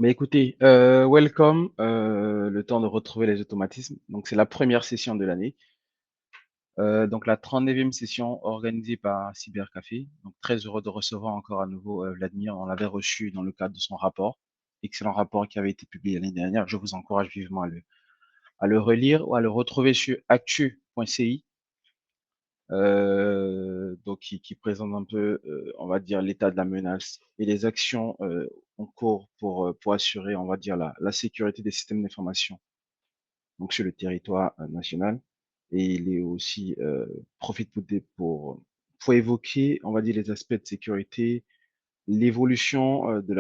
Mais écoutez, welcome, le temps de retrouver les automatismes. Donc, c'est la première session de l'année. Donc, la 39e session organisée par Cybercafé. Donc, très heureux de recevoir encore à nouveau Vladimir. On l'avait reçu dans le cadre de son rapport. Excellent rapport qui avait été publié l'année dernière. Je vous encourage vivement à le relire ou à le retrouver sur actu.ci. Donc, qui présente un peu, on va dire, l'état de la menace et les actions en cours pour assurer, on va dire, la sécurité des systèmes d'information donc sur le territoire national. Et il est aussi profite pour évoquer, on va dire, les aspects de sécurité, l'évolution de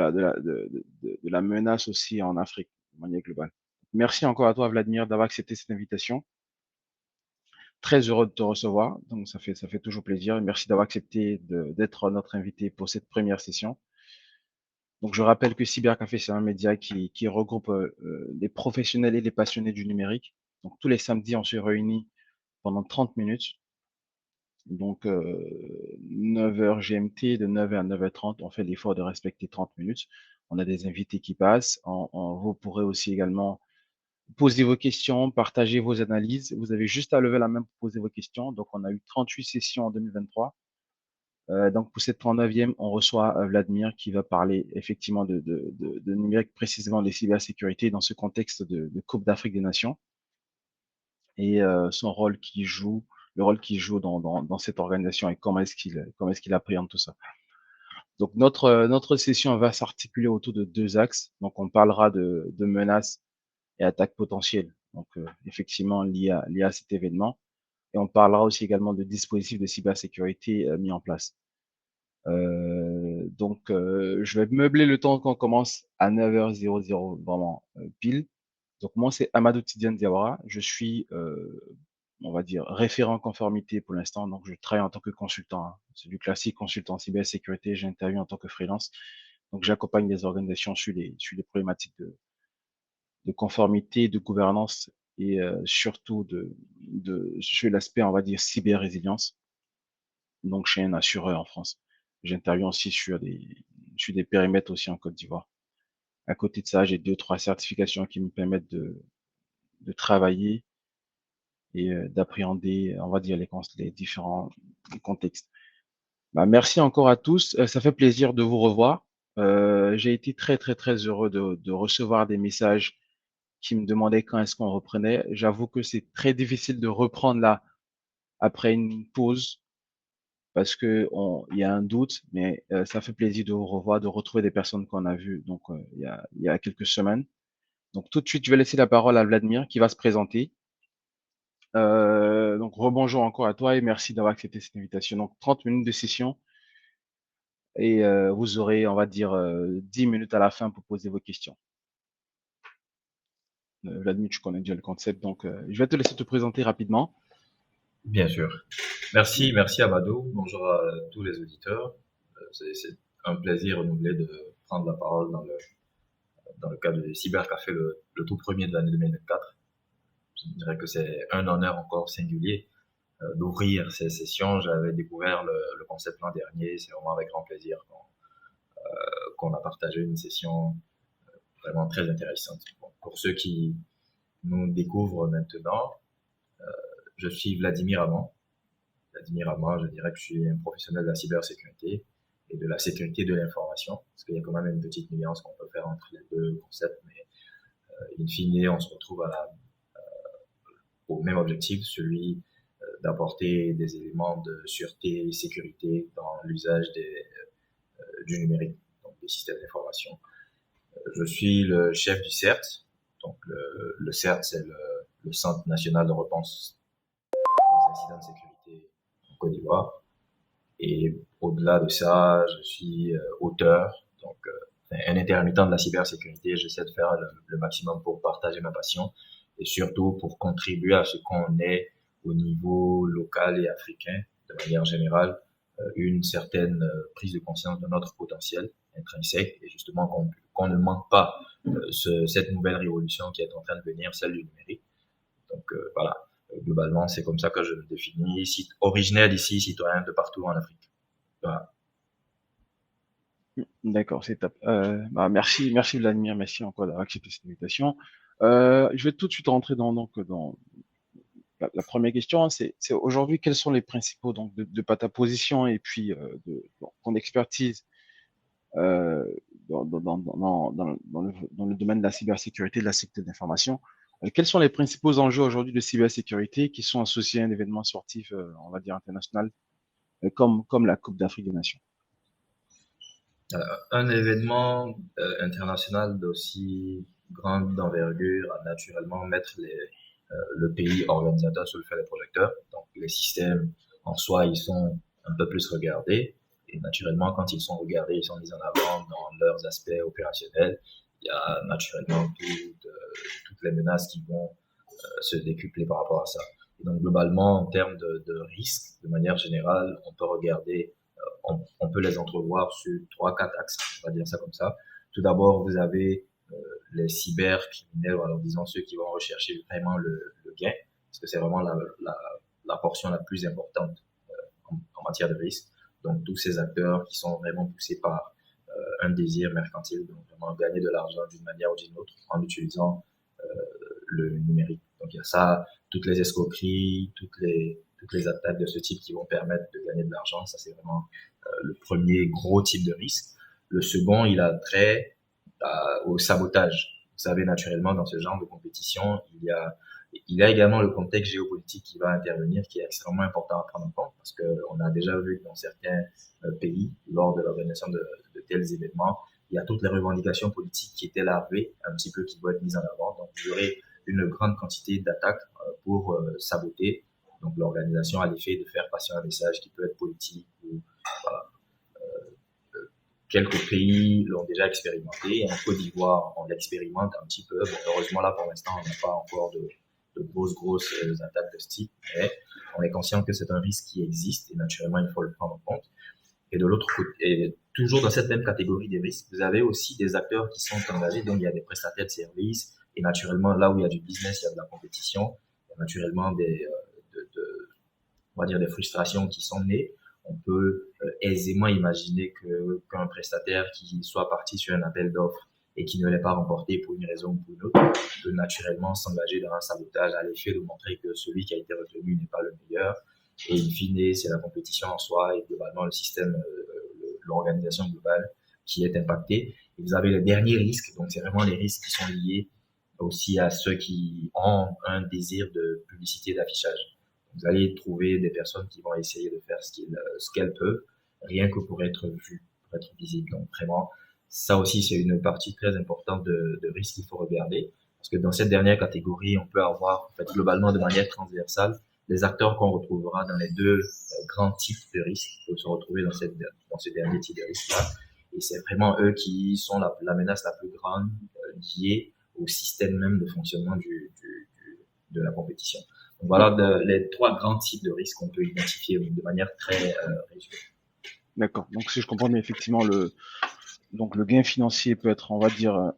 la menace aussi en Afrique de manière globale. Merci encore à toi, Vladimir, d'avoir accepté cette invitation. Très heureux de te recevoir, donc ça fait toujours plaisir. Merci d'avoir accepté d'être notre invité pour cette première session. Donc, je rappelle que Cybercafé, c'est un média qui regroupe les professionnels et les passionnés du numérique. Donc, tous les samedis, on se réunit pendant 30 minutes. Donc, 9h GMT, de 9h à 9h30, on fait l'effort de respecter 30 minutes. On a des invités qui passent. Vous pourrez aussi également poser vos questions, partager vos analyses. Vous avez juste à lever la main pour poser vos questions. Donc, on a eu 38 sessions en 2023. Donc, pour cette 39e, on reçoit Vladimir qui va parler effectivement de numérique, précisément des cybersécurités dans ce contexte de Coupe d'Afrique des Nations et son rôle qu'il joue, le rôle qu'il joue dans cette organisation et comment est-ce qu'il appréhende tout ça. Donc, notre session va s'articuler autour de deux axes. Donc, on parlera de menaces et attaques potentielles. Donc, effectivement, liées à cet événement. Et on parlera aussi également de dispositifs de cybersécurité mis en place. Donc, je vais meubler le temps qu'on commence à 9h00, vraiment pile. Donc, moi, c'est Amadou Tidiane Diawara. Je suis, on va dire, référent conformité pour l'instant. Donc, je travaille en tant que consultant. Hein. C'est du classique, consultant en cybersécurité. J'interviens en tant que freelance. Donc, j'accompagne les organisations sur les problématiques de conformité, de gouvernance et surtout sur l'aspect, on va dire, cyber-résilience. Donc, chez un assureur en France. J'interviens aussi sur des périmètres aussi en Côte d'Ivoire. À côté de ça, j'ai deux, trois certifications qui me permettent de travailler et d'appréhender, on va dire, les différents contextes. Bah, merci encore à tous. Ça fait plaisir de vous revoir. J'ai été très, très, très heureux de recevoir des messages qui me demandaient quand est-ce qu'on reprenait. J'avoue que c'est très difficile de reprendre là après une pause parce que il y a un doute, mais ça fait plaisir de vous revoir, de retrouver des personnes qu'on a vues donc il y a quelques semaines. Donc tout de suite, je vais laisser la parole à Vladimir qui va se présenter. Donc rebonjour encore à toi et merci d'avoir accepté cette invitation. Donc 30 minutes de session et vous aurez, on va dire, 10 minutes à la fin pour poser vos questions. Vladimir, tu connais déjà le concept, donc je vais te laisser te présenter rapidement. Bien sûr. Merci Amadou. Bonjour à tous les auditeurs. C'est un plaisir renouvelé de prendre la parole dans le cadre du Cybercafé, le tout premier de l'année 2024. Je dirais que c'est un honneur encore singulier d'ouvrir ces sessions. J'avais découvert le concept l'an dernier. C'est vraiment avec grand plaisir qu'on a partagé une session vraiment très intéressante. Bon, pour ceux qui nous découvrent maintenant, je suis Vladimir Amand. Vladimir Amand, je dirais que je suis un professionnel de la cybersécurité et de la sécurité de l'information, parce qu'il y a quand même une petite nuance qu'on peut faire entre les deux concepts, mais in fine, on se retrouve au même objectif, celui d'apporter des éléments de sûreté et sécurité dans l'usage du numérique, donc des systèmes d'information. Je suis le chef du CERT, donc le CERT, c'est le Centre national de réponse aux incidents de sécurité en Côte d'Ivoire. Et au-delà de ça, je suis auteur, donc un intermittent de la cybersécurité. J'essaie de faire le maximum pour partager ma passion et surtout pour contribuer à ce qu'on ait au niveau local et africain, de manière générale, une certaine prise de conscience de notre potentiel intrinsèque et justement qu'on ne manque pas cette nouvelle révolution qui est en train de venir, celle du numérique. Donc voilà, globalement, c'est comme ça que je me définis, originaire d'ici, citoyen de partout en Afrique. Voilà. D'accord, c'est top. Merci Vladimir, merci encore d'avoir accepté cette invitation. Je vais tout de suite rentrer dans la première question. C'est aujourd'hui quels sont les principaux de ta position et puis de ton expertise euh, dans le domaine de la cybersécurité, de la sécurité d'information. Quels sont les principaux enjeux aujourd'hui de cybersécurité qui sont associés à un événement sportif, on va dire international, comme la Coupe d'Afrique des Nations? Un événement international d'aussi grande envergure a naturellement mettre le pays organisateur sur le fait des projecteurs. Donc les systèmes en soi, ils sont un peu plus regardés. Et naturellement, quand ils sont regardés, ils sont mis en avant dans leurs aspects opérationnels. Il y a naturellement toutes les menaces qui vont se décupler par rapport à ça. Et donc globalement, en termes de risques, de manière générale, on peut regarder, on peut les entrevoir sur trois, quatre axes, on va dire ça comme ça. Tout d'abord, vous avez les cybercriminels, alors disons ceux qui vont rechercher vraiment le gain, parce que c'est vraiment la portion la plus importante en matière de risque. Donc tous ces acteurs qui sont vraiment poussés par un désir mercantile, donc vraiment gagner de l'argent d'une manière ou d'une autre en utilisant le numérique. Donc il y a ça, toutes les escroqueries, toutes les attaques de ce type qui vont permettre de gagner de l'argent. Ça, c'est vraiment le premier gros type de risque. Le second, il a trait au sabotage. Vous savez, naturellement, dans ce genre de compétition, il y a également le contexte géopolitique qui va intervenir, qui est extrêmement important à prendre en compte, parce qu'on a déjà vu que dans certains pays, lors de l'organisation de tels événements, il y a toutes les revendications politiques qui étaient larvées, un petit peu qui vont être mises en avant. Donc, vous aurez une grande quantité d'attaques pour saboter donc l'organisation à l'effet de faire passer un message qui peut être politique ou voilà. Quelques pays l'ont déjà expérimenté. En Côte d'Ivoire, on l'expérimente un petit peu. Bon, heureusement, là, pour l'instant, on n'a pas encore de grosses attaques de ce type, mais on est conscient que c'est un risque qui existe et naturellement, il faut le prendre en compte. Et de l'autre côté, et toujours dans cette même catégorie des risques, vous avez aussi des acteurs qui sont engagés. Donc, il y a des prestataires de services et naturellement, là où il y a du business, il y a de la compétition. Il y a naturellement on va dire des frustrations qui sont nées. On peut aisément imaginer qu'un prestataire qui soit parti sur un appel d'offres et qui ne l'ait pas remporté pour une raison ou pour une autre peut naturellement s'engager dans un sabotage à l'effet de montrer que celui qui a été retenu n'est pas le meilleur. Et in fine, c'est la compétition en soi et globalement le système, l'organisation globale qui est impactée. Et vous avez les derniers risques, donc c'est vraiment les risques qui sont liés aussi à ceux qui ont un désir de publicité, d'affichage. Vous allez trouver des personnes qui vont essayer de faire ce qu'elles peuvent, rien que pour être vues, pour être visibles. Donc vraiment, ça aussi, c'est une partie très importante de risque qu'il faut regarder. Parce que dans cette dernière catégorie, on peut avoir, en fait, globalement, de manière transversale, les acteurs qu'on retrouvera dans les deux grands types de risques peuvent se retrouver dans ce dernier type de risque-là. Et c'est vraiment eux qui sont la menace la plus grande liée au système même de fonctionnement de la compétition. Donc voilà les trois grands types de risques qu'on peut identifier de manière très résumée. D'accord. Donc, si je comprends bien, effectivement, le gain financier peut être, on va dire,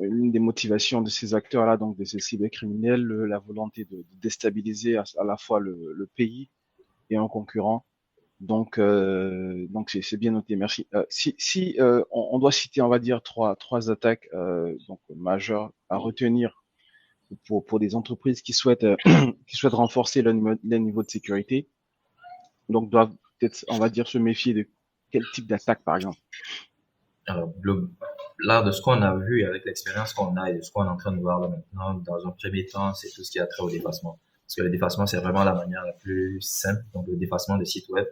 une des motivations de ces acteurs-là, donc de ces cybercriminels, la volonté de déstabiliser à la fois le pays et un concurrent. Donc c'est bien noté, merci. Si on doit citer, on va dire trois attaques donc majeures à retenir pour des entreprises qui souhaitent qui souhaitent renforcer leur niveau de sécurité, donc doivent peut-être, on va dire, se méfier de quel type d'attaque, par exemple. Alors, là, de ce qu'on a vu avec l'expérience qu'on a et de ce qu'on est en train de voir là maintenant, dans un premier temps, c'est tout ce qui a trait au défacement. Parce que le défacement, c'est vraiment la manière la plus simple. Donc, le défacement de site web,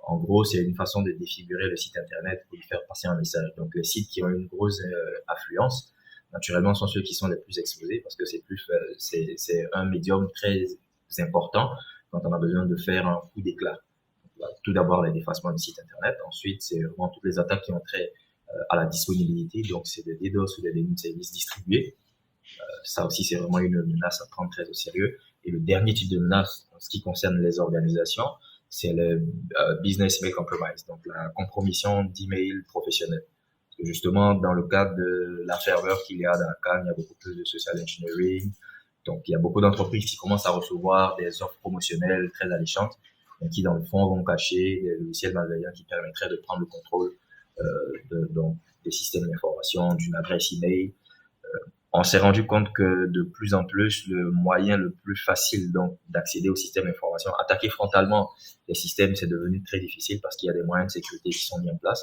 en gros, c'est une façon de défigurer le site internet pour lui faire passer un message. Donc, les sites qui ont une grosse affluence, naturellement, sont ceux qui sont les plus exposés parce que c'est un médium très important quand on a besoin de faire un coup d'éclat. Tout d'abord, les défacements du site internet. Ensuite, c'est vraiment toutes les attaques qui ont trait à la disponibilité. Donc, c'est des DDoS ou des dénis de services distribués. Ça aussi, c'est vraiment une menace à prendre très au sérieux. Et le dernier type de menace, en ce qui concerne les organisations, c'est le business email compromise, donc la compromission d'email professionnel. Parce que justement, dans le cadre de la ferveur qu'il y a dans la CAN, il y a beaucoup plus de social engineering. Donc, il y a beaucoup d'entreprises qui commencent à recevoir des offres promotionnelles très alléchantes, qui dans le fond vont cacher des logiciels malveillants qui permettraient de prendre le contrôle donc des systèmes d'information, d'une adresse email. On s'est rendu compte que de plus en plus, le moyen le plus facile donc d'accéder au système d'information, attaquer frontalement les systèmes, c'est devenu très difficile parce qu'il y a des moyens de sécurité qui sont mis en place.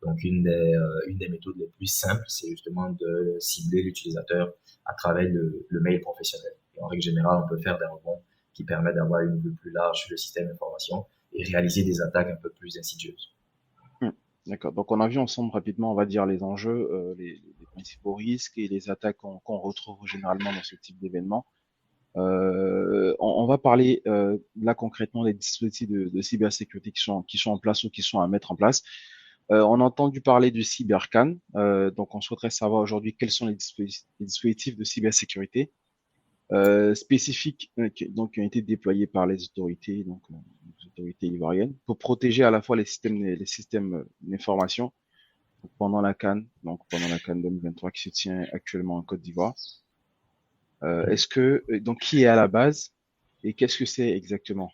Donc une des méthodes les plus simples, c'est justement de cibler l'utilisateur à travers le mail professionnel. Et en règle générale, on peut faire des rebonds qui permettent d'avoir une vue plus large sur le système d'information et réaliser des attaques un peu plus insidieuses. D'accord. Donc, on a vu ensemble rapidement, on va dire, les enjeux, les principaux risques et les attaques qu'on retrouve généralement dans ce type d'événement. On va parler là concrètement des dispositifs de cybersécurité qui sont en place ou qui sont à mettre en place. On a entendu parler du CyberCAN. Donc, on souhaiterait savoir aujourd'hui quels sont les dispositifs de cybersécurité spécifiques qui ont été déployés par les autorités ivoiriennes pour protéger à la fois les systèmes d'information pendant la CAN 2023 qui se tient actuellement en Côte d'Ivoire. Est-ce que donc qui est à la base et qu'est-ce que c'est exactement?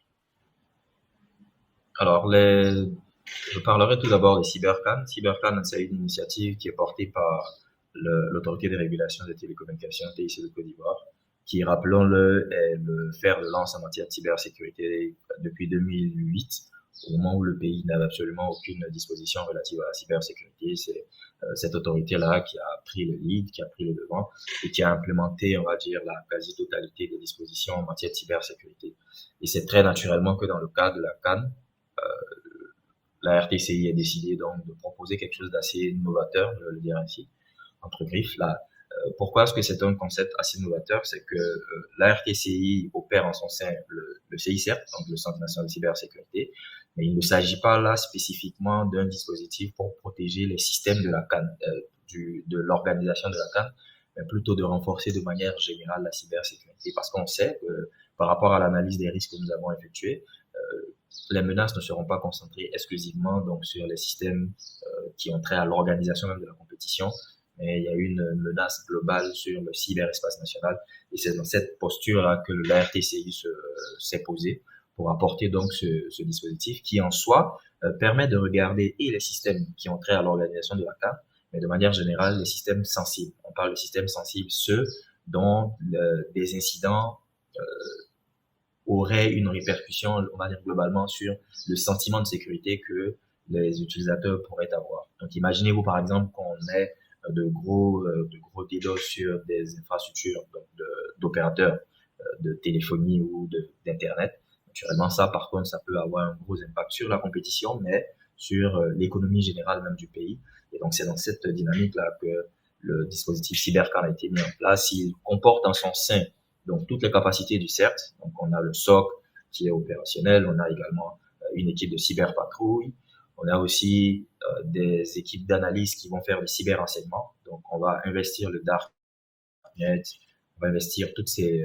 Alors, je parlerai tout d'abord des CyberCAN. CyberCAN, c'est une initiative qui est portée par l'autorité des régulations des télécommunications, TIC de Côte d'Ivoire, qui, rappelons-le, est le fer de lance en matière de cybersécurité depuis 2008, au moment où le pays n'avait absolument aucune disposition relative à la cybersécurité. C'est cette autorité-là qui a pris le lead, qui a pris le devant et qui a implémenté, on va dire, la quasi-totalité des dispositions en matière de cybersécurité. Et c'est très naturellement que dans le cadre de la CAN, la RTCI a décidé donc de proposer quelque chose d'assez novateur, je vais le dire ainsi, entre griffes. Là, pourquoi est-ce que c'est un concept assez novateur? C'est que la RTCI opère en son sein le CICERT, donc le Centre national de cybersécurité, mais il ne s'agit pas là spécifiquement d'un dispositif pour protéger les systèmes de la CAN, de l'organisation de la CAN, mais plutôt de renforcer de manière générale la cybersécurité, parce qu'on sait que par rapport à l'analyse des risques que nous avons effectuée, les menaces ne seront pas concentrées exclusivement donc sur les systèmes qui ont trait à l'organisation même de la compétition, mais il y a une menace globale sur le cyberespace national et c'est dans cette posture-là que la RTCI s'est posée pour apporter donc ce dispositif qui en soi permet de regarder et les systèmes qui ont trait à l'organisation de la CAN, mais de manière générale les systèmes sensibles. On parle de systèmes sensibles, ceux dont des incidents aurait une répercussion, on va dire globalement, sur le sentiment de sécurité que les utilisateurs pourraient avoir. Donc, imaginez-vous par exemple qu'on ait de gros DDoS sur des infrastructures d'opérateurs de téléphonie ou d'internet. Naturellement, ça, par contre, ça peut avoir un gros impact sur la compétition, mais sur l'économie générale même du pays. Et donc, c'est dans cette dynamique-là que le dispositif CyberCAN a été mis en place. Il comporte en son sein donc toutes les capacités du CERT. Donc on a le SOC qui est opérationnel, on a également une équipe de cyberpatrouille, on a aussi des équipes d'analyse qui vont faire du cyberrenseignement. Donc on va investir le darknet, on va investir toutes ces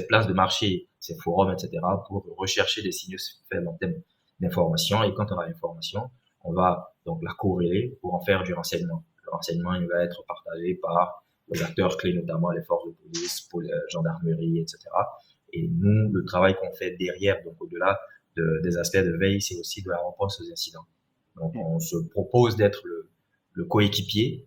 places de marché, ces forums, etc. pour rechercher des signaux faibles en termes d'information. Et quand on a l'information, on va donc la corréler pour en faire du renseignement. Le renseignement, il va être partagé par les acteurs clés, notamment les forces de police, pour la gendarmerie, etc. Et nous, le travail qu'on fait derrière, donc au-delà des aspects de veille, c'est aussi de la réponse aux incidents. Donc, on se propose d'être le coéquipier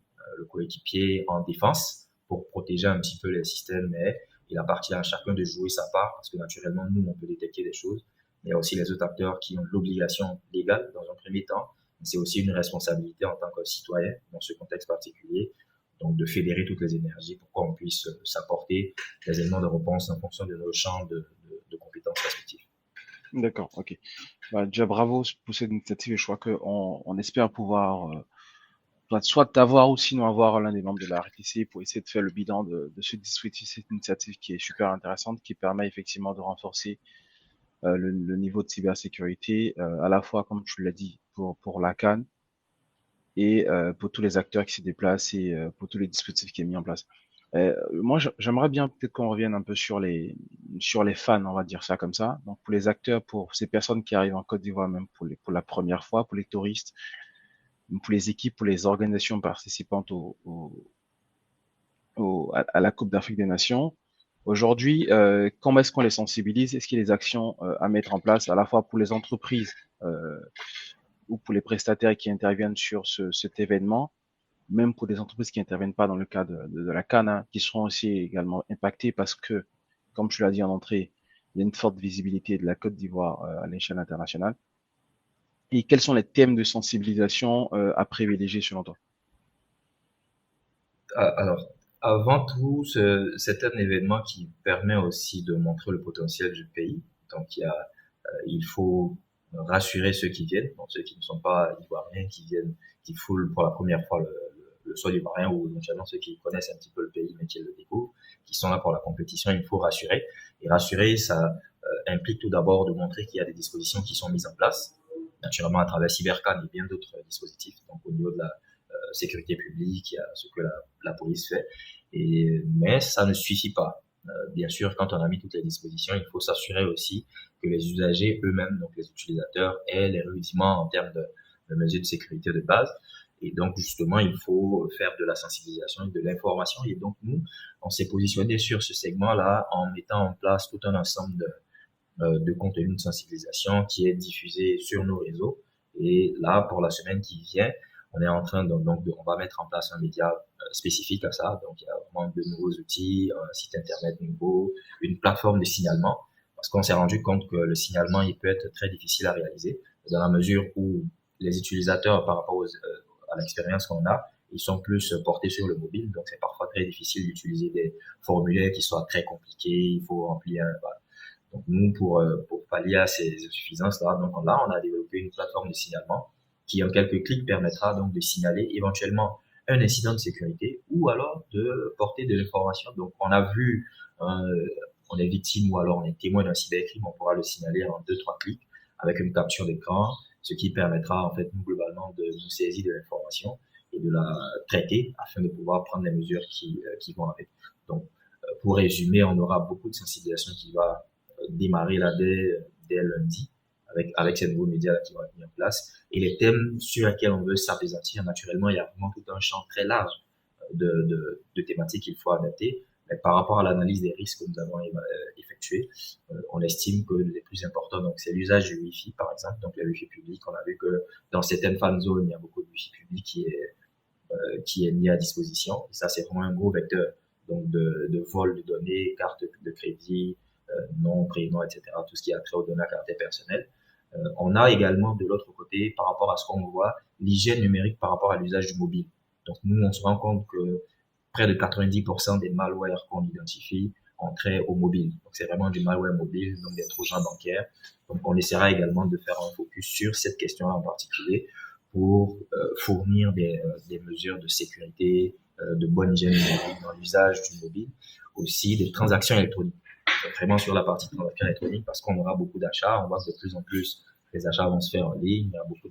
en défense pour protéger un petit peu les systèmes, mais il appartient à chacun de jouer sa part parce que naturellement, nous, on peut détecter des choses. Mais il y a aussi les autres acteurs qui ont l'obligation légale dans un premier temps. C'est aussi une responsabilité en tant que citoyen dans ce contexte particulier donc de fédérer toutes les énergies pour qu'on puisse s'apporter des éléments de réponse en fonction de nos champs de compétences respectifs. D'accord, ok. Bah, déjà bravo pour cette initiative et je crois on espère pouvoir soit t'avoir ou sinon avoir l'un des membres de la RTC pour essayer de faire le bilan de ce dispositif, cette initiative qui est super intéressante, qui permet effectivement de renforcer le niveau de cybersécurité, à la fois, comme tu l'as dit, pour la CAN et pour tous les acteurs qui s'y déplacent et pour tous les dispositifs qui est mis en place. Moi, j'aimerais bien peut-être qu'on revienne un peu sur les fans, on va dire ça comme ça. Donc pour les acteurs, pour ces personnes qui arrivent en Côte d'Ivoire, même pour la première fois, pour les touristes, pour les équipes, pour les organisations participantes à la Coupe d'Afrique des Nations. Aujourd'hui, comment est-ce qu'on les sensibilise? Est-ce qu'il y a des actions à mettre en place à la fois pour les entreprises ou pour les prestataires qui interviennent sur cet événement, même pour des entreprises qui interviennent pas dans le cadre de la CAN, hein, qui seront aussi également impactées parce que, comme tu l'as dit en entrée, il y a une forte visibilité de la Côte d'Ivoire à l'échelle internationale. Et quels sont les thèmes de sensibilisation à privilégier selon toi? Alors, avant tout, c'est un événement qui permet aussi de montrer le potentiel du pays. Donc, il faut rassurer ceux qui viennent, donc ceux qui ne sont pas ivoiriens, qui viennent, qui foulent pour la première fois le sol ivoirien, ou éventuellement ceux qui connaissent un petit peu le pays mais qui le découvrent, qui sont là pour la compétition. Il faut rassurer. Et rassurer, ça implique tout d'abord de montrer qu'il y a des dispositions qui sont mises en place, naturellement à travers Cybercan et bien d'autres dispositifs. Donc, au niveau de la sécurité publique, il y a ce que la police fait. Mais ça ne suffit pas. Bien sûr, quand on a mis toutes les dispositions, il faut s'assurer aussi que les usagers eux-mêmes, donc les utilisateurs, aient les rudiments en termes de mesures de sécurité de base. Et donc, justement, il faut faire de la sensibilisation et de l'information. Et donc, nous, on s'est positionné sur ce segment-là en mettant en place tout un ensemble de contenu de sensibilisation qui est diffusé sur nos réseaux. Et là, pour la semaine qui vient, on est en train on va mettre en place un média spécifique à ça. Donc, il y a vraiment de nouveaux outils, un site internet nouveau, une plateforme de signalement, parce qu'on s'est rendu compte que le signalement, il peut être très difficile à réaliser, dans la mesure où les utilisateurs, par rapport à l'expérience qu'on a, ils sont plus portés sur le mobile, donc c'est parfois très difficile d'utiliser des formulaires qui soient très compliqués, il faut remplir voilà. Donc nous, pour pallier à ces insuffisances-là, donc là, on a développé une plateforme de signalement qui, en quelques clics, permettra donc de signaler éventuellement un incident de sécurité ou alors de porter de l'information. Donc on a vu, on est victime ou alors on est témoin d'un cybercrime, on pourra le signaler en deux, trois clics avec une capture d'écran, ce qui permettra en fait nous globalement de nous saisir de l'information et de la traiter afin de pouvoir prendre les mesures qui vont avec. Donc pour résumer, on aura beaucoup de sensibilisation qui va démarrer là dès lundi avec ces nouveaux médias qui vont être mis en place. Et les thèmes sur lesquels on veut s'apaisantir, naturellement, il y a vraiment tout un champ très large de thématiques qu'il faut adapter. Mais par rapport à l'analyse des risques que nous avons effectué, on estime que les plus importants, donc, c'est l'usage du Wi-Fi, par exemple, donc le Wi-Fi public. On a vu que dans certaines fan zones, il y a beaucoup de Wi-Fi public qui est mis à disposition. Et ça, c'est vraiment un gros vecteur donc de vol de données, carte de crédit, nom, prénom, etc. Tout ce qui a trait aux données à caractère personnel. On a également de l'autre côté, par rapport à ce qu'on voit, l'hygiène numérique par rapport à l'usage du mobile. Donc nous, on se rend compte que près de 90% des malwares qu'on identifie ont trait au mobile. Donc c'est vraiment du malware mobile, donc des trojans bancaires. Donc on essaiera également de faire un focus sur cette question-là en particulier pour fournir des mesures de sécurité, de bonne hygiène numérique dans l'usage du mobile, aussi des transactions électroniques. Donc, vraiment sur la partie transactions électroniques, parce qu'on aura beaucoup d'achats, on voit que de plus en plus les achats vont se faire en ligne, il y a beaucoup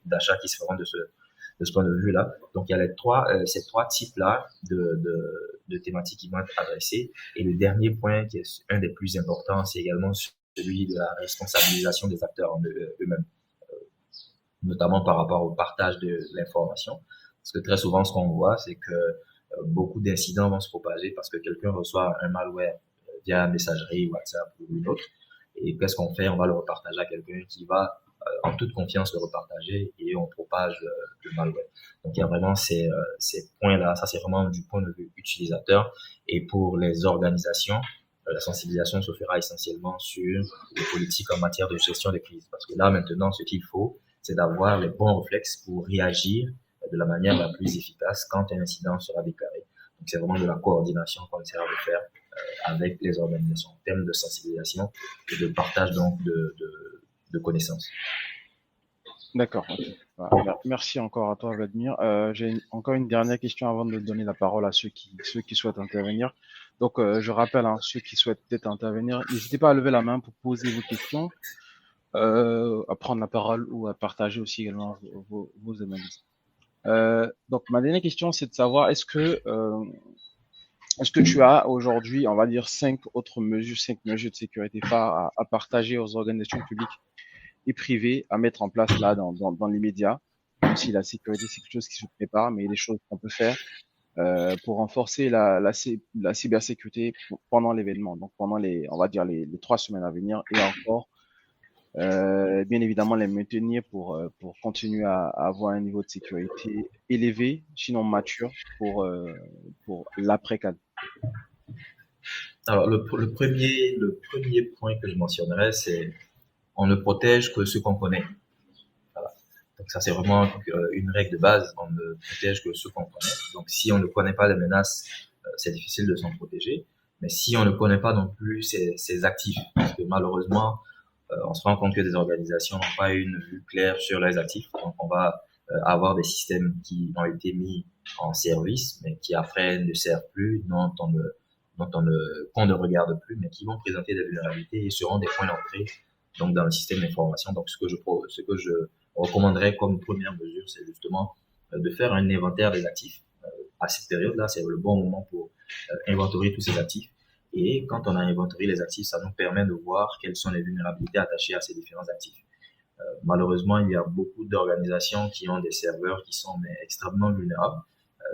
d'achats qui se feront de ce point de vue-là. Donc il y a ces trois types-là de thématiques qui vont être adressées. Et le dernier point, qui est un des plus importants, c'est également celui de la responsabilisation des acteurs eux-mêmes, notamment par rapport au partage de l'information. Parce que très souvent, ce qu'on voit, c'est que beaucoup d'incidents vont se propager parce que quelqu'un reçoit un malware via messagerie, WhatsApp ou une autre. Et qu'est-ce qu'on fait? On va le repartager à quelqu'un qui va en toute confiance le repartager et on propage le malware. Donc il y a vraiment ces points-là. Ça, c'est vraiment du point de vue utilisateur. Et pour les organisations, la sensibilisation se fera essentiellement sur les politiques en matière de gestion des crises. Parce que là, maintenant, ce qu'il faut, c'est d'avoir les bons réflexes pour réagir de la manière la plus efficace quand un incident sera déclaré. Donc c'est vraiment de la coordination qu'on essaiera de faire avec les organisations en termes de sensibilisation et de partage donc de connaissances. D'accord. Okay. Merci encore à toi, Vladimir. J'ai encore une dernière question avant de donner la parole à ceux qui souhaitent intervenir. Donc, je rappelle, hein, ceux qui souhaitent peut-être intervenir, n'hésitez pas à lever la main pour poser vos questions, à prendre la parole ou à partager aussi également vos analyses. Donc, ma dernière question, c'est de savoir est-ce que tu as aujourd'hui, on va dire, cinq mesures de sécurité phares à partager aux organisations publiques et privées à mettre en place là dans l'immédiat, même si la sécurité c'est quelque chose qui se prépare, mais il y a des choses qu'on peut faire pour renforcer la cybersécurité pendant l'événement, donc pendant on va dire les 3 semaines à venir et encore bien évidemment les maintenir pour continuer à avoir un niveau de sécurité élevé, sinon mature pour l'après-CAD. Alors, le premier point que je mentionnerais, c'est on ne protège que ce qu'on connaît. Voilà. Donc ça, c'est vraiment une règle de base. On ne protège que ce qu'on connaît. Donc si on ne connaît pas les menaces, c'est difficile de s'en protéger. Mais si on ne connaît pas non plus ses actifs, parce que malheureusement, on se rend compte que des organisations n'ont pas une vue claire sur leurs actifs. Donc on va avoir des systèmes qui ont été mis en service, mais qui après ne servent plus, qu'on ne regarde plus, mais qui vont présenter des vulnérabilités et seront des points d'entrée donc dans le système d'information. Donc ce que je recommanderais comme première mesure, c'est justement de faire un inventaire des actifs. À cette période-là, c'est le bon moment pour inventorier tous ces actifs. Et quand on a inventorié les actifs, ça nous permet de voir quelles sont les vulnérabilités attachées à ces différents actifs. Malheureusement, il y a beaucoup d'organisations qui ont des serveurs qui sont extrêmement vulnérables,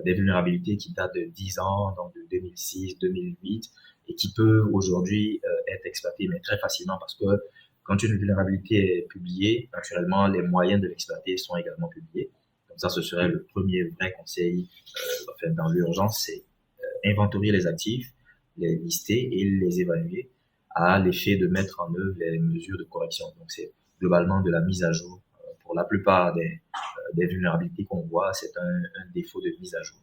des vulnérabilités qui datent de 10 ans, donc de 2006, 2008, et qui peuvent aujourd'hui être exploitées, mais très facilement parce que quand une vulnérabilité est publiée, naturellement, les moyens de l'exploiter sont également publiés. Donc ça, ce serait le premier vrai conseil dans l'urgence, c'est inventorier les actifs, les lister et les évaluer à l'effet de mettre en œuvre les mesures de correction. Donc c'est globalement de la mise à jour. Pour la plupart des vulnérabilités qu'on voit, c'est un défaut de mise à jour.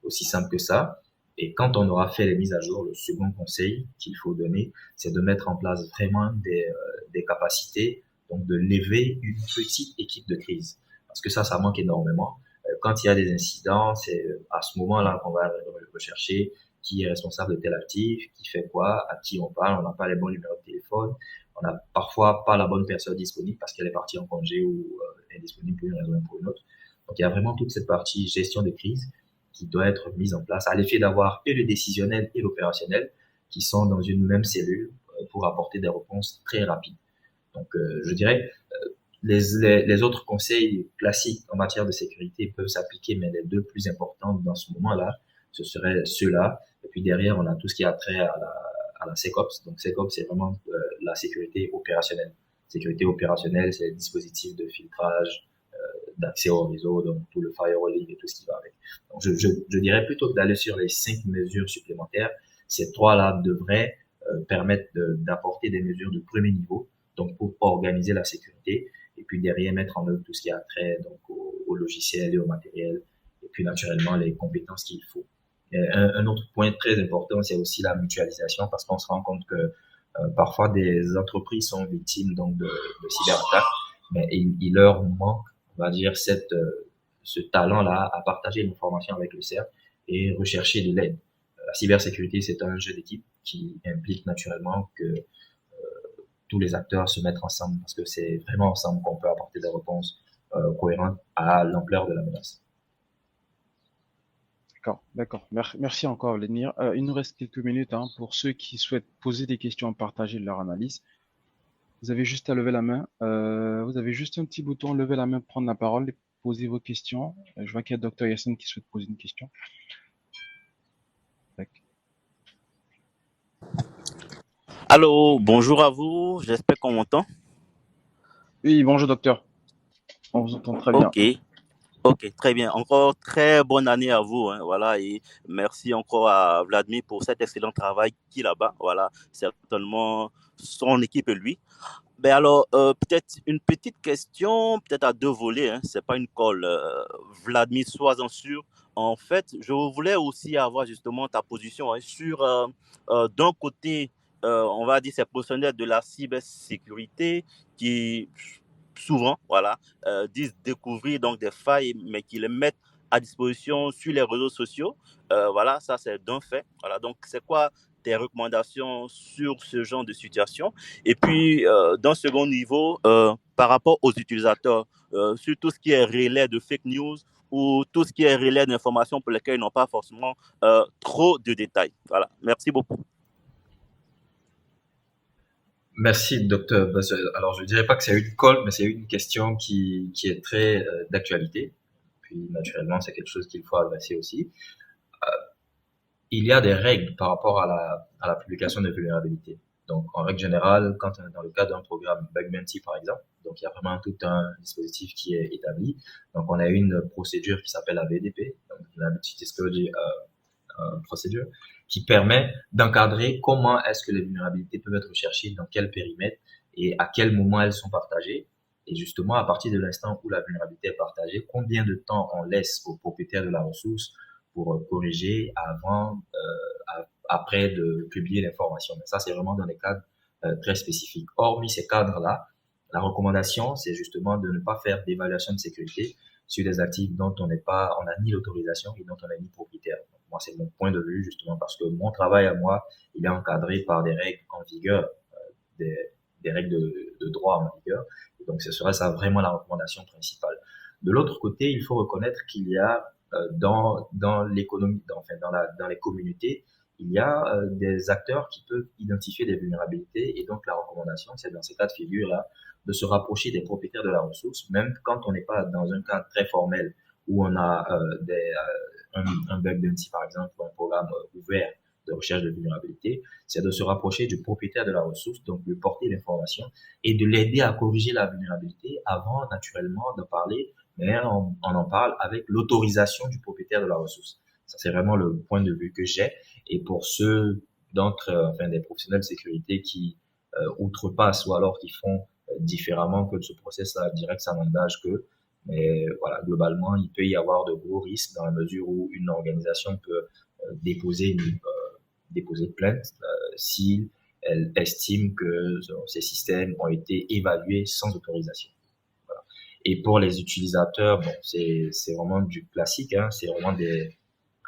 Aussi simple que ça. Et quand on aura fait les mises à jour, le second conseil qu'il faut donner, c'est de mettre en place vraiment des capacités, donc de lever une petite équipe de crise. Parce que ça manque énormément. Quand il y a des incidents, c'est à ce moment-là qu'on va rechercher qui est responsable de tel actif, qui fait quoi, à qui on parle, on n'a pas les bons numéros de téléphone, on n'a parfois pas la bonne personne disponible parce qu'elle est partie en congé ou est disponible pour une raison ou pour une autre. Donc il y a vraiment toute cette partie gestion de crise qui doit être mise en place à l'effet d'avoir et le décisionnel et l'opérationnel qui sont dans une même cellule pour apporter des réponses très rapides. Donc je dirais les autres conseils classiques en matière de sécurité peuvent s'appliquer, mais les deux plus importants dans ce moment-là, ce seraient ceux-là. Et puis derrière, on a tout ce qui a trait à la SecOps. Donc SecOps, c'est vraiment la sécurité opérationnelle. Sécurité opérationnelle, c'est les dispositifs de filtrage, d'accès au réseau, donc tout le firewalling et tout ce qui va avec. Donc je dirais plutôt que d'aller sur les 5 mesures supplémentaires, ces 3-là devraient permettre d'apporter des mesures de premier niveau, donc pour organiser la sécurité, et puis derrière mettre en œuvre tout ce qui a trait donc au logiciel et au matériel, et puis naturellement les compétences qu'il faut. Un autre point très important, c'est aussi la mutualisation, parce qu'on se rend compte que parfois des entreprises sont victimes donc de cyberattaques, mais il leur manque, on va dire, ce talent-là à partager l'information avec le CERF et rechercher de l'aide. La cybersécurité, c'est un jeu d'équipe qui implique naturellement que tous les acteurs se mettent ensemble parce que c'est vraiment ensemble qu'on peut apporter des réponses cohérentes à l'ampleur de la menace. D'accord. Merci encore, Vladimir. Il nous reste quelques minutes pour ceux qui souhaitent poser des questions, partager leur analyse. Vous avez juste à lever la main. Vous avez juste un petit bouton, lever la main, prendre la parole et poser vos questions. Je vois qu'il y a Dr Yassine qui souhaite poser une question. Tac. Allô, bonjour à vous, j'espère qu'on m'entend. Oui, bonjour docteur. On vous entend très bien. Ok, ok, très bien. Encore très bonne année à vous, hein, voilà, et merci encore à Vladimir pour cet excellent travail qu'il a là-bas, voilà, certainement son équipe et lui. Ben alors, peut-être une petite question, peut-être à deux volets, hein, c'est pas une colle. Vladimir, sois-en sûr. En fait, je voulais aussi avoir justement ta position hein, sur, d'un côté, on va dire, ces professionnels de la cybersécurité qui, souvent, voilà, disent découvrir donc des failles, mais qui les mettent à disposition sur les réseaux sociaux. Voilà, ça c'est d'un fait. Voilà, donc c'est quoi tes recommandations sur ce genre de situation? Et puis, d'un second niveau, par rapport aux utilisateurs, sur tout ce qui est relais de fake news ou tout ce qui est relais d'informations pour lesquelles ils n'ont pas forcément trop de détails. Voilà, merci beaucoup. Merci, docteur. Alors, je ne dirais pas que c'est une colle, mais c'est une question qui est très d'actualité. Puis, naturellement, c'est quelque chose qu'il faut adresser aussi. Il y a des règles par rapport à la publication de vulnérabilités. Donc, en règle générale, quand on est dans le cadre d'un programme Bug Bounty, par exemple, donc il y a vraiment tout un dispositif qui est établi. Donc, on a une procédure qui s'appelle la VDP, donc Vulnerability Disclosure Procedure, qui permet d'encadrer comment est-ce que les vulnérabilités peuvent être recherchées, dans quel périmètre et à quel moment elles sont partagées. Et justement, à partir de l'instant où la vulnérabilité est partagée, combien de temps on laisse au propriétaire de la ressource pour corriger avant, après de publier l'information. Mais ça, c'est vraiment dans des cadres très spécifiques. Hormis ces cadres-là, la recommandation, c'est justement de ne pas faire d'évaluation de sécurité sur des actifs dont on n'a ni l'autorisation et dont on n'a ni propriétaire. Donc, moi, c'est mon point de vue, justement, parce que mon travail à moi, il est encadré par des règles en vigueur, des, des règles de droit en vigueur. Et donc, ce serait ça vraiment la recommandation principale. De l'autre côté, il faut reconnaître qu'il y a dans l'économie, dans les communautés, il y a des acteurs qui peuvent identifier des vulnérabilités et donc la recommandation, c'est dans ces cas de figure-là de se rapprocher des propriétaires de la ressource, même quand on n'est pas dans un cadre très formel où on a un bug bounty par exemple ou un programme ouvert de recherche de vulnérabilité, c'est de se rapprocher du propriétaire de la ressource, donc de porter l'information et de l'aider à corriger la vulnérabilité avant naturellement de parler, mais on en parle avec l'autorisation du propriétaire de la ressource. Ça, c'est vraiment le point de vue que j'ai. Et pour ceux enfin, des professionnels de sécurité qui outrepassent ou alors qui font différemment que de ce process-là, je dirais que ça n'engage que. Mais voilà, globalement, il peut y avoir de gros risques dans la mesure où une organisation peut déposer déposer plainte si elle estime que ces systèmes ont été évalués sans autorisation. Voilà. Et pour les utilisateurs, bon, c'est vraiment du classique, hein, c'est vraiment des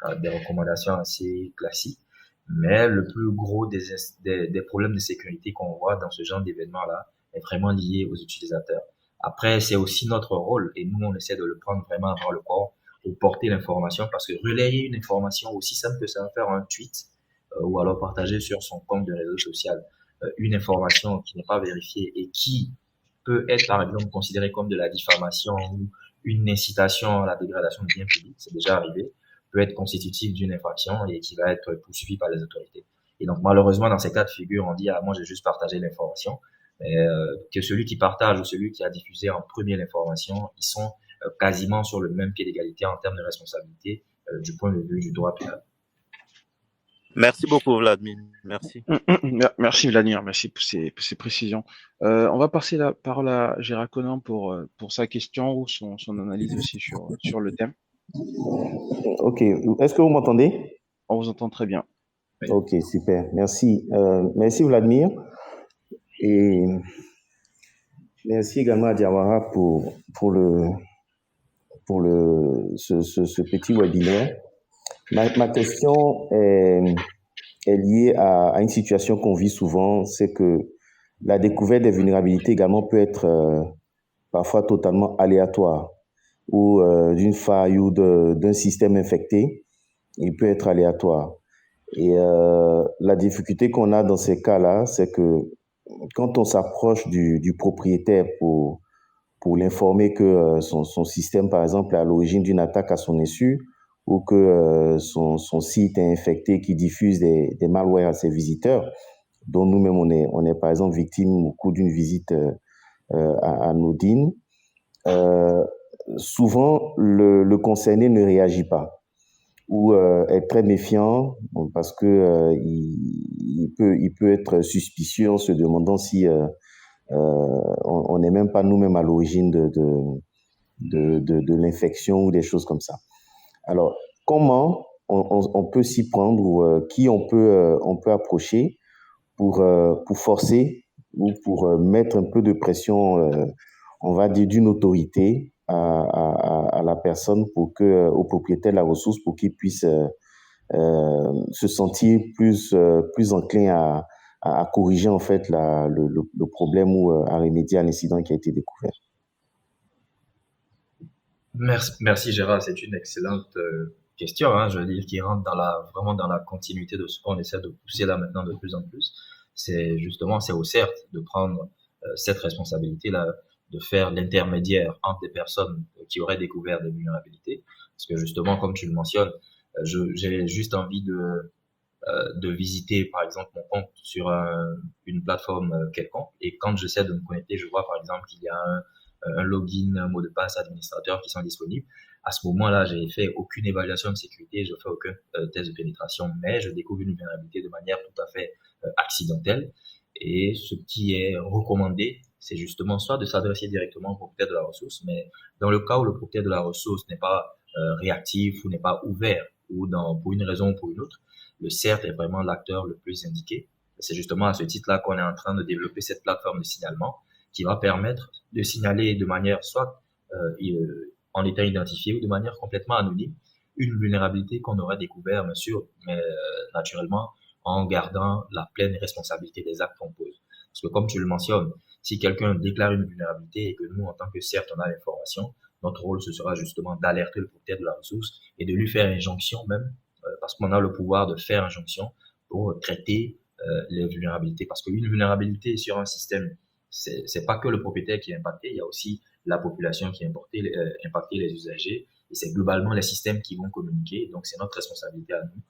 recommandations assez classiques. Mais le plus gros des problèmes de sécurité qu'on voit dans ce genre d'événements-là est vraiment lié aux utilisateurs. Après, c'est aussi notre rôle, et nous, on essaie de le prendre vraiment avant le corps pour porter l'information, parce que relayer une information aussi simple que ça, faire un tweet, ou alors partager sur son compte de réseau social une information qui n'est pas vérifiée et qui peut être, par exemple, considérée comme de la diffamation ou une incitation à la dégradation de biens publics, c'est déjà arrivé, peut être constitutif d'une infraction et qui va être poursuivi par les autorités. Et donc, malheureusement, dans ces cas de figure, on dit, ah, moi, j'ai juste partagé l'information. Mais, que celui qui partage ou celui qui a diffusé en premier l'information, ils sont quasiment sur le même pied d'égalité en termes de responsabilité du point de vue du droit pénal. Merci beaucoup, Vladimir. Merci. Merci Vladimir, merci pour ces précisions. On va passer la parole à Gérard Conan pour sa question ou son analyse aussi sur le thème. Ok, est-ce que vous m'entendez? On vous entend très bien. Oui. Ok, super, merci. Merci Vladimir et merci également à Diawara pour ce petit webinaire. Ma question est liée à une situation qu'on vit souvent, c'est que la découverte des vulnérabilités également peut être parfois totalement aléatoire ou d'une faille ou d'un système infecté, il peut être aléatoire. Et la difficulté qu'on a dans ces cas-là, c'est que quand on s'approche du propriétaire pour l'informer que son système, par exemple, est à l'origine d'une attaque à son insu, ou que son site est infecté, qui diffuse des malwares à ses visiteurs, dont nous-mêmes on est par exemple victime au cours d'une visite à Nodine, souvent le concerné ne réagit pas ou est très méfiant parce que il peut être suspicieux en se demandant si on n'est même pas nous-mêmes à l'origine de l'infection ou des choses comme ça. Alors, comment on peut s'y prendre ou qui on peut approcher pour forcer ou pour mettre un peu de pression, on va dire, d'une autorité à la personne pour que, au propriétaire de la ressource, pour qu'il puisse se sentir plus enclin à corriger en fait le problème ou à remédier à l'incident qui a été découvert. Merci Gérard, c'est une excellente question, hein, je veux dire, qui rentre vraiment dans la continuité de ce qu'on essaie de pousser là maintenant de plus en plus. C'est au CERT de prendre cette responsabilité-là, de faire l'intermédiaire entre des personnes qui auraient découvert des vulnérabilités. Parce que justement, comme tu le mentionnes, j'ai juste envie de visiter par exemple mon compte sur une plateforme quelconque, et quand j'essaie de me connecter, je vois par exemple qu'il y a un login, un mot de passe administrateur qui sont disponibles. À ce moment-là, j'ai fait aucune évaluation de sécurité, je fais aucun test de pénétration, mais je découvre une vulnérabilité de manière tout à fait accidentelle. Et ce qui est recommandé, c'est justement soit de s'adresser directement au propriétaire de la ressource, mais dans le cas où le propriétaire de la ressource n'est pas réactif ou n'est pas ouvert, ou pour une raison ou pour une autre, le CERT est vraiment l'acteur le plus indiqué. C'est justement à ce titre-là qu'on est en train de développer cette plateforme de signalement qui va permettre de signaler de manière soit en état identifié ou de manière complètement anonyme une vulnérabilité qu'on aurait découvert, bien sûr, mais naturellement en gardant la pleine responsabilité des actes qu'on pose. Parce que comme tu le mentionnes, si quelqu'un déclare une vulnérabilité et que nous, en tant que CERT, on a l'information, notre rôle, ce sera justement d'alerter le propriétaire de la ressource et de lui faire injonction même, parce qu'on a le pouvoir de faire injonction pour traiter les vulnérabilités. Parce qu'une vulnérabilité sur un système, c'est pas que le propriétaire qui est impacté, il y a aussi la population qui est impactée, les usagers, et c'est globalement les systèmes qui vont communiquer. Donc, c'est notre responsabilité à nous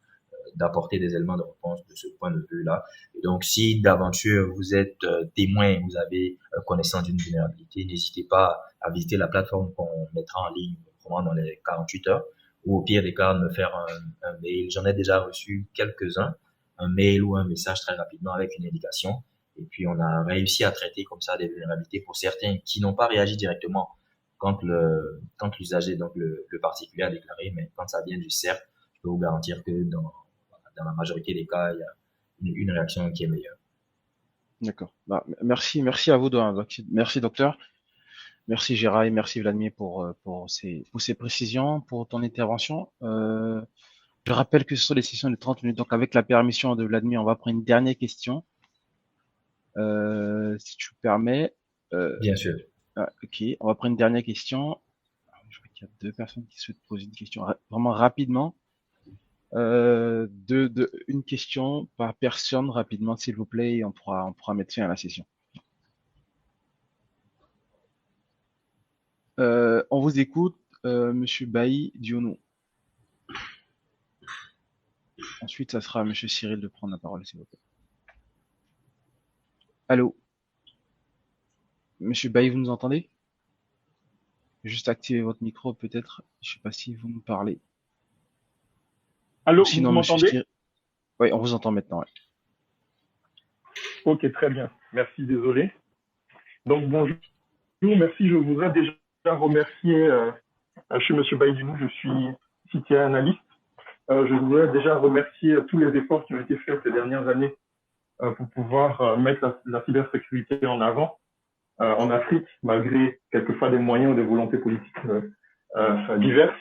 d'apporter des éléments de réponse de ce point de vue-là. Et donc, si d'aventure vous êtes témoin, vous avez connaissance d'une vulnérabilité, n'hésitez pas à visiter la plateforme qu'on mettra en ligne dans les 48 heures, ou au pire des cas, me faire un mail. J'en ai déjà reçu quelques-uns, un mail ou un message très rapidement avec une indication. Et puis, on a réussi à traiter comme ça des vulnérabilités pour certains qui n'ont pas réagi directement quand l'usager, donc le particulier a déclaré, mais quand ça vient du CERT, je peux vous garantir que dans la majorité des cas, il y a une réaction qui est meilleure. D'accord. Bah, merci à vous, merci docteur, merci Gérard, merci Vladimir pour ces précisions, pour ton intervention. Je rappelle que ce sont des sessions de 30 minutes, donc avec la permission de Vladimir, on va prendre une dernière question, si tu me permets. Bien sûr. Ok, on va prendre une dernière question. Je vois qu'il y a 2 personnes qui souhaitent poser une question vraiment rapidement. Une question par personne rapidement, s'il vous plaît, et on pourra mettre fin à la session. On vous écoute, Monsieur Bailly Dionou. Ensuite, ça sera à Monsieur Cyril de prendre la parole, s'il vous plaît. Allô, Monsieur Bailly, vous nous entendez? Juste activer votre micro, peut-être. Je sais pas si vous nous parlez. Allô, sinon, vous m'entendez? Oui, on vous entend maintenant. Ouais. Ok, très bien. Merci, désolé. Donc, bonjour, merci. Je voudrais déjà remercier, je suis Monsieur Baïdinou, je suis CTI analyste. Je voudrais déjà remercier tous les efforts qui ont été faits ces dernières années pour pouvoir mettre la cybersécurité en avant en Afrique, malgré quelquefois des moyens ou des volontés politiques diverses.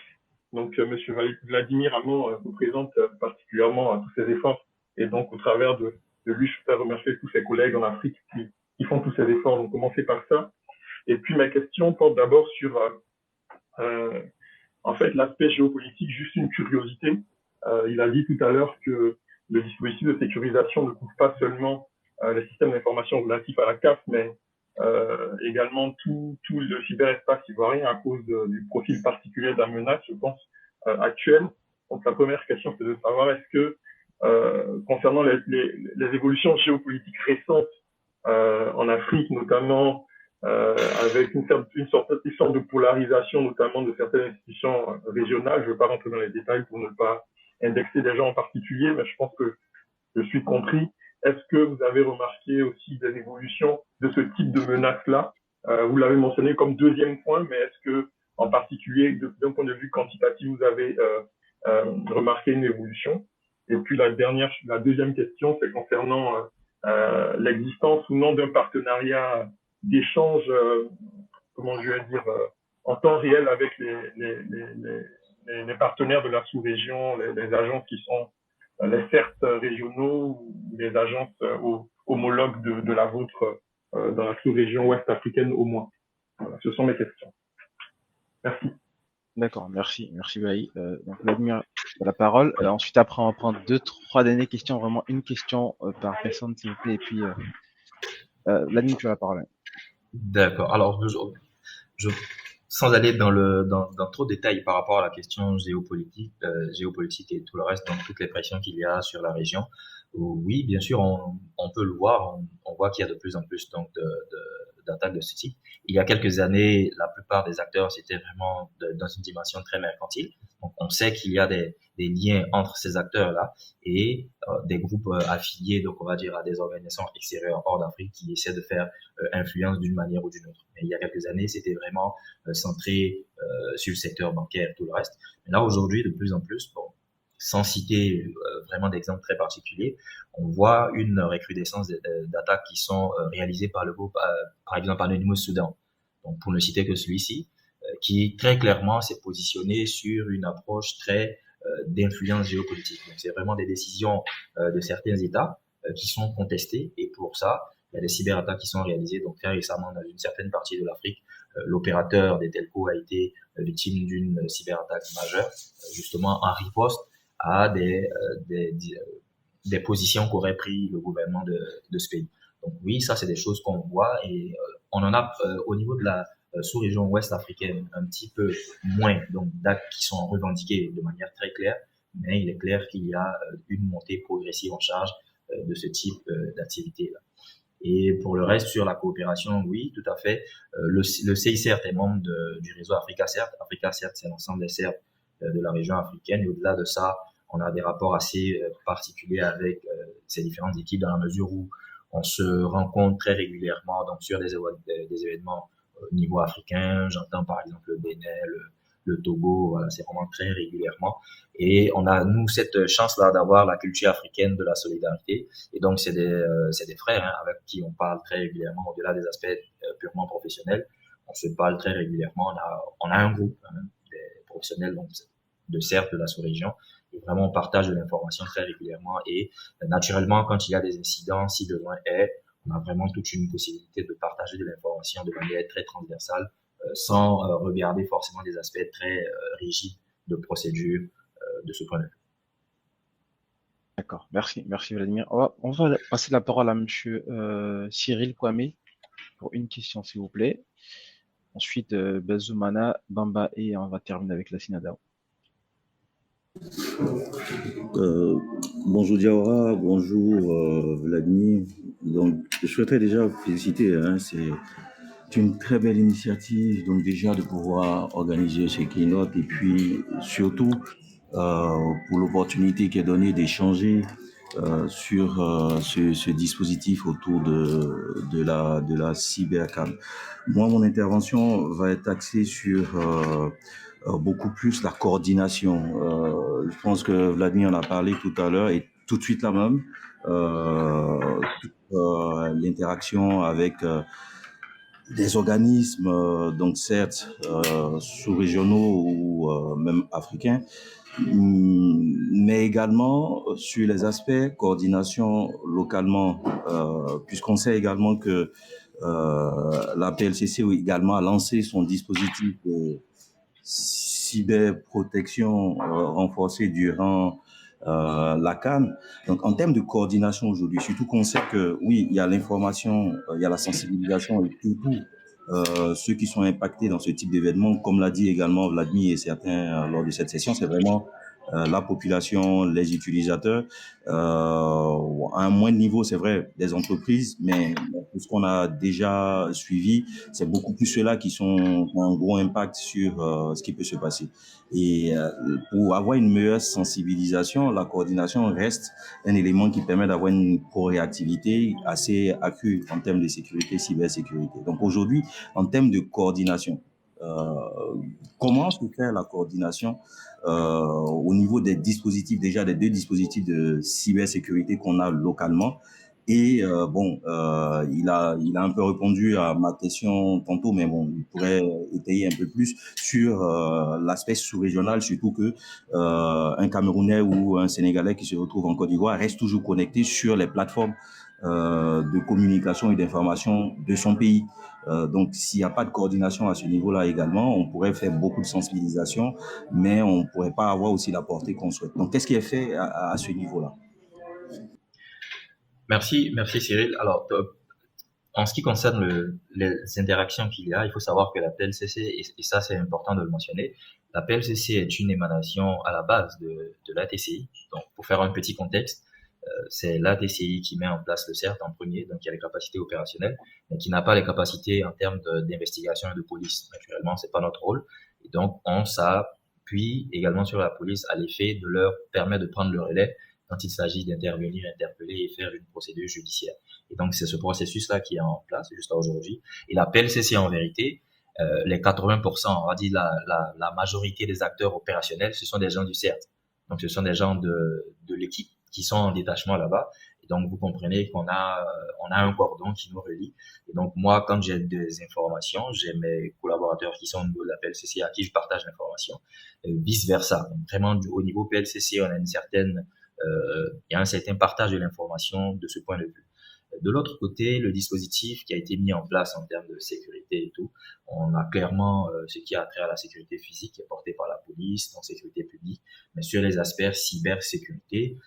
Donc, Monsieur Vladimir Hamon représente particulièrement tous ces efforts. Et donc, au travers de lui, je voudrais remercier tous ses collègues en Afrique qui font tous ces efforts. Donc, commencer par ça. Et puis, ma question porte d'abord sur, en fait, l'aspect géopolitique, juste une curiosité. Il a dit tout à l'heure que le dispositif de sécurisation ne couvre pas seulement les systèmes d'information relatifs à la CAF, mais également tout le cyberespace ivoirien à cause du profil particulier de la menace, je pense, actuelle. Donc la première question, c'est de savoir est-ce que, concernant les évolutions géopolitiques récentes en Afrique, notamment avec une sorte de polarisation, notamment de certaines institutions régionales, je ne veux pas rentrer dans les détails pour ne pas indexer des gens en particulier, mais je pense que je suis compris. Est-ce que vous avez remarqué aussi des évolutions de ce type de menace-là? Vous l'avez mentionné comme deuxième point, mais est-ce que, en particulier, d'un point de vue quantitatif, vous avez remarqué une évolution? Et puis la deuxième question, c'est concernant l'existence ou non d'un partenariat d'échange, comment je vais dire, en temps réel avec les partenaires de la sous-région, les agences qui sont les CERT régionaux ou les agences homologues de la vôtre dans la sous-région ouest africaine au moins. Voilà, ce sont mes questions. Merci. D'accord, merci Bailly. Donc Vladimir, la parole. Ensuite, après, on va prendre 2-3 dernières questions, vraiment une question par personne, s'il vous plaît. Et puis, Vladimir, tu as la parole. D'accord. Alors, sans aller dans trop de détails par rapport à la question géopolitique et tout le reste, donc toutes les pressions qu'il y a sur la région, oui, bien sûr, on peut le voir, on voit qu'il y a de plus en plus donc d'attaques de ce type. Il y a quelques années, la plupart des acteurs c'était vraiment dans une dimension très mercantile. Donc, on sait qu'il y a des liens entre ces acteurs-là et des groupes affiliés, donc on va dire à des organisations extérieures hors d'Afrique qui essaient de faire influence d'une manière ou d'une autre. Mais il y a quelques années, c'était vraiment centré sur le secteur bancaire et tout le reste. Mais là, aujourd'hui, de plus en plus, bon, sans citer vraiment d'exemples très particuliers, on voit une recrudescence d'attaques qui sont réalisées par le groupe, par exemple Anonymous Soudan. Donc, pour ne citer que celui-ci, qui très clairement s'est positionné sur une approche très d'influence géopolitique. Donc, c'est vraiment des décisions de certains États qui sont contestées, et pour ça, il y a des cyberattaques qui sont réalisées. Donc, très récemment, dans une certaine partie de l'Afrique, l'opérateur des telcos a été victime d'une cyberattaque majeure, justement en riposte à des positions qu'aurait pris le gouvernement de ce pays. Donc oui, ça c'est des choses qu'on voit, et on en a au niveau de la sous-région ouest africaine un petit peu moins, donc d'actes qui sont revendiqués de manière très claire, mais il est clair qu'il y a une montée progressive en charge de ce type d'activité-là. Et pour le reste, sur la coopération, oui, tout à fait. Le CICERT est membre du réseau AfricaCERT. AfricaCERT, c'est l'ensemble des CERT de la région africaine. Et au-delà de ça, on a des rapports assez particuliers avec ces différentes équipes, dans la mesure où on se rencontre très régulièrement donc sur des événements au niveau africain. J'entends par exemple le Bénin, le Togo, voilà, c'est vraiment très régulièrement. Et on a, nous, cette chance-là d'avoir la culture africaine de la solidarité. Et donc, c'est des frères hein, avec qui on parle très régulièrement, au-delà des aspects purement professionnels. On se parle très régulièrement. On a un groupe hein, des professionnels donc, de CERT de la sous-région. Et vraiment, on partage de l'information très régulièrement. Et naturellement, quand il y a des incidents, si besoin est, on a vraiment toute une possibilité de partager de l'information de manière très transversale, sans regarder forcément des aspects très rigides de procédure de ce point de vue. D'accord, merci Vladimir. On va passer la parole à monsieur Cyril Kwame pour une question, s'il vous plaît. Ensuite, Bezoumana, Bamba, et on va terminer avec la Sinadao. Bonjour Diawara, bonjour Vladimir. Donc, je souhaiterais déjà vous féliciter. Hein, c'est une très belle initiative, donc déjà de pouvoir organiser ces keynotes et puis surtout pour l'opportunité qui est donnée d'échanger sur ce dispositif autour de la cybercam. Moi, mon intervention va être axée sur beaucoup plus la coordination. Je pense que Vladimir en a parlé tout à l'heure et tout de suite là même, l'interaction avec des organismes, donc certes sous-régionaux ou même africains, mais également sur les aspects coordination localement, puisqu'on sait également que la PLCC également a lancé son dispositif de cyberprotection renforcée durant la CAN. Donc, en termes de coordination aujourd'hui, surtout qu'on sait que, oui, il y a l'information, il y a la sensibilisation et surtout ceux qui sont impactés dans ce type d'événement, comme l'a dit également Vladimir et certains lors de cette session, c'est vraiment la population, les utilisateurs, à un moindre niveau, c'est vrai, des entreprises, mais tout ce qu'on a déjà suivi, c'est beaucoup plus ceux-là qui ont un gros impact sur ce qui peut se passer. Et pour avoir une meilleure sensibilisation, la coordination reste un élément qui permet d'avoir une proréactivité assez accrue en termes de sécurité, cybersécurité. Donc aujourd'hui, en termes de coordination, comment se fait la coordination au niveau des dispositifs, déjà des deux dispositifs de cybersécurité qu'on a localement? Et il a un peu répondu à ma question tantôt, mais bon, il pourrait étayer un peu plus sur l'aspect sous-régional, surtout que un Camerounais ou un Sénégalais qui se retrouve en Côte d'Ivoire reste toujours connecté sur les plateformes de communication et d'information de son pays. Donc, s'il n'y a pas de coordination à ce niveau-là également, on pourrait faire beaucoup de sensibilisation, mais on ne pourrait pas avoir aussi la portée qu'on souhaite. Donc, qu'est-ce qui est fait à ce niveau-là? Merci Cyril. Alors, En ce qui concerne les interactions qu'il y a, il faut savoir que la PLCC, et ça c'est important de le mentionner, la PLCC est une émanation à la base de l'ATCI. Donc, pour faire un petit contexte, c'est l'ATCI qui met en place le CERT en premier, donc il y a les capacités opérationnelles, mais qui n'a pas les capacités en termes d'investigation et de police. Naturellement, c'est pas notre rôle. Et donc, on s'appuie également sur la police à l'effet de leur permettre de prendre le relais quand il s'agit d'intervenir, interpeller et faire une procédure judiciaire. Et donc, c'est ce processus-là qui est en place jusqu'à aujourd'hui. Et la PLCC, en vérité, les 80%, on va dire la majorité des acteurs opérationnels, ce sont des gens du CERT. Donc, ce sont des gens de l'équipe qui sont en détachement là-bas. Et donc, vous comprenez qu'on a un cordon qui nous relie. Et donc, moi, quand j'ai des informations, j'ai mes collaborateurs qui sont au niveau de la PLCC à qui je partage l'information, vice versa. Donc, vraiment, au niveau PLCC, on a il y a un certain partage de l'information de ce point de vue. De l'autre côté, le dispositif qui a été mis en place en termes de sécurité et tout, on a clairement ce qui a trait à la sécurité physique qui est porté par la police, donc sécurité publique, mais sur les aspects cybersécurité,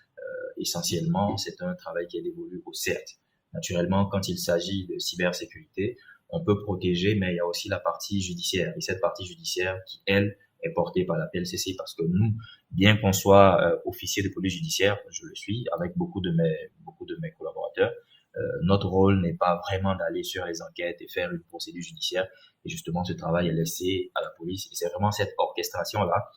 essentiellement, c'est un travail qui est dévolu au CERT. Naturellement, quand il s'agit de cybersécurité, on peut protéger, mais il y a aussi la partie judiciaire. Et cette partie judiciaire qui, elle, est portée par la PLCC parce que nous, bien qu'on soit officier de police judiciaire, je le suis avec beaucoup de mes collaborateurs, notre rôle n'est pas vraiment d'aller sur les enquêtes et faire une procédure judiciaire. Et justement, ce travail est laissé à la police. Et c'est vraiment cette orchestration-là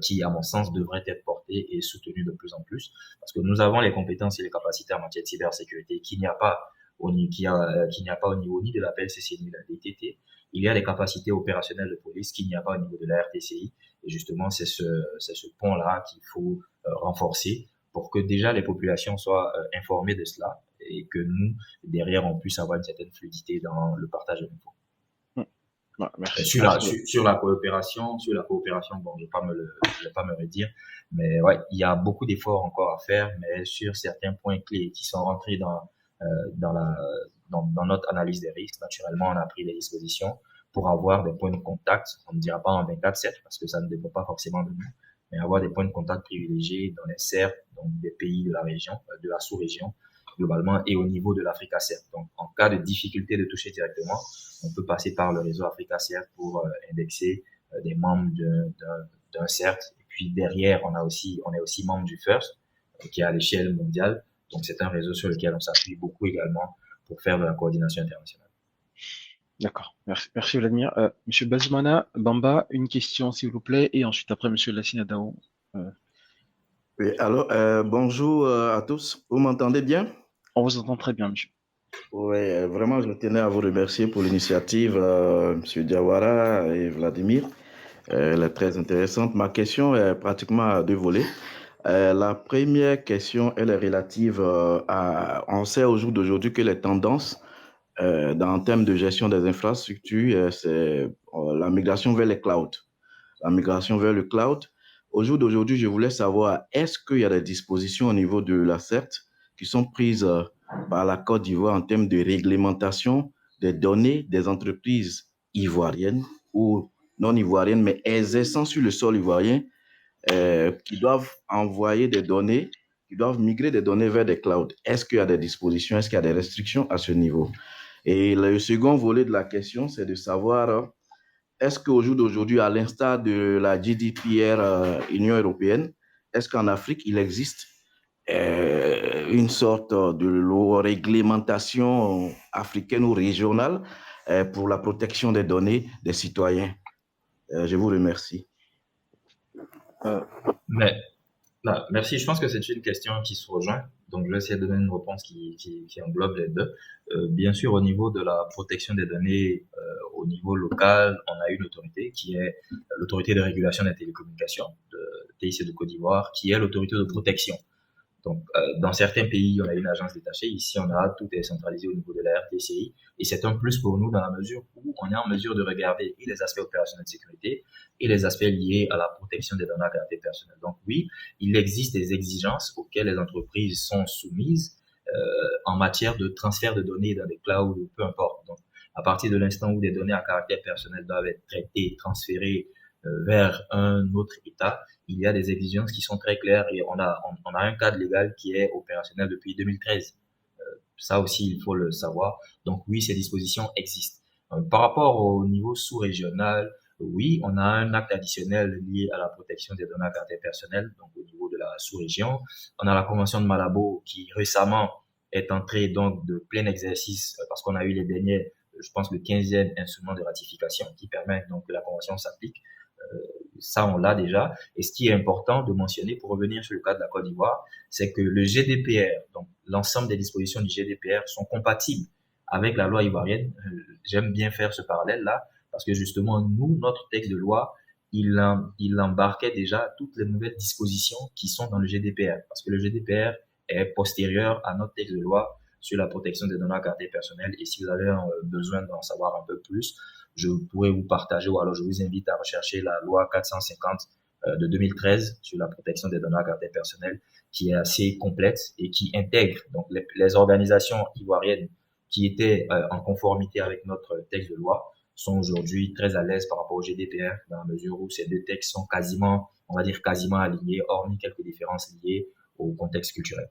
qui, à mon sens, devrait être portée et soutenue de plus en plus. Parce que nous avons les compétences et les capacités en matière de cybersécurité qu'il n'y a pas au niveau ni de la PLCC ni de la DTT. Il y a des capacités opérationnelles de police qu'il n'y a pas au niveau de la RTCI. Et justement, c'est ce pont-là qu'il faut renforcer pour que déjà les populations soient informées de cela et que nous, derrière, on puisse avoir une certaine fluidité dans le partage de l'info. Ouais, merci. Sur la coopération, bon, je vais pas me redire, mais ouais, il y a beaucoup d'efforts encore à faire, mais sur certains points clés qui sont rentrés dans notre analyse des risques, naturellement, on a pris des dispositions pour avoir des points de contact. On ne dira pas en 24/7 parce que ça ne dépend pas forcément de nous, mais avoir des points de contact privilégiés dans les CERT, donc des pays de la région, de la sous-région, globalement, et au niveau de l'Africa CERT. Donc, en cas de difficulté de toucher directement, on peut passer par le réseau Africa CERT pour indexer des membres d'un CERT. Et puis derrière, on est aussi membre du FIRST, qui est à l'échelle mondiale. Donc, c'est un réseau sur lequel on s'appuie beaucoup également pour faire de la coordination internationale. D'accord. Merci Vladimir. Monsieur Bazumana Bamba, une question s'il vous plaît, et ensuite après Monsieur Lassina Dao. Oui, alors, bonjour à tous. Vous m'entendez bien? On vous entend très bien, monsieur. Oui, vraiment, je tenais à vous remercier pour l'initiative, Monsieur Diawara et Vladimir. Elle est très intéressante. Ma question est pratiquement à deux volets. La première question, elle est relative on sait au jour d'aujourd'hui que les tendances en termes de gestion des infrastructures, c'est la migration vers les clouds. La migration vers le cloud. Au jour d'aujourd'hui, je voulais savoir, est-ce qu'il y a des dispositions au niveau de la CERT qui sont prises par la Côte d'Ivoire en termes de réglementation des données des entreprises ivoiriennes ou non ivoiriennes, mais exerçant sur le sol ivoirien, qui doivent envoyer des données, qui doivent migrer des données vers des clouds? Est-ce qu'il y a des dispositions, est-ce qu'il y a des restrictions à ce niveau? Et le second volet de la question, c'est de savoir est-ce qu'au jour d'aujourd'hui, à l'instar de la GDPR Union européenne, est-ce qu'en Afrique, il existe une sorte de réglementation africaine ou régionale pour la protection des données des citoyens? Je vous remercie. Merci. Je pense que c'est une question qui se rejoint. Donc, je vais essayer de donner une réponse qui englobe les deux. Bien sûr, au niveau de la protection des données, au niveau local, on a une autorité qui est l'autorité de régulation des télécommunications de TIC de Côte d'Ivoire, qui est l'autorité de protection. Donc, dans certains pays, on a une agence détachée. Ici, tout est centralisé au niveau de la RTCI. Et c'est un plus pour nous dans la mesure où on est en mesure de regarder et les aspects opérationnels de sécurité et les aspects liés à la protection des données à caractère personnel. Donc oui, il existe des exigences auxquelles les entreprises sont soumises en matière de transfert de données dans des clouds ou peu importe. Donc, à partir de l'instant où des données à caractère personnel doivent être traitées, transférées vers un autre État, il y a des exigences qui sont très claires et on a un cadre légal qui est opérationnel depuis 2013. Ça aussi, il faut le savoir. Donc oui, ces dispositions existent. Par rapport au niveau sous-régional, oui, on a un acte additionnel lié à la protection des données à caractère personnel, donc au niveau de la sous-région. On a la Convention de Malabo qui récemment est entrée donc de plein exercice parce qu'on a eu les derniers, je pense, le 15e instrument de ratification qui permet donc que la Convention s'applique. Ça, on l'a déjà. Et ce qui est important de mentionner pour revenir sur le cas de la Côte d'Ivoire, c'est que le GDPR, donc l'ensemble des dispositions du GDPR sont compatibles avec la loi ivoirienne. J'aime bien faire ce parallèle-là parce que justement, nous, notre texte de loi, il embarquait déjà toutes les nouvelles dispositions qui sont dans le GDPR parce que le GDPR est postérieur à notre texte de loi sur la protection des données à caractère personnel. Et si vous avez besoin d'en savoir un peu plus, je pourrais vous partager ou alors je vous invite à rechercher la loi 450 de 2013 sur la protection des données à caractère personnel qui est assez complète et qui intègre donc les organisations ivoiriennes qui étaient en conformité avec notre texte de loi sont aujourd'hui très à l'aise par rapport au GDPR dans la mesure où ces deux textes sont quasiment, on va dire quasiment alignés, hormis quelques différences liées au contexte culturel.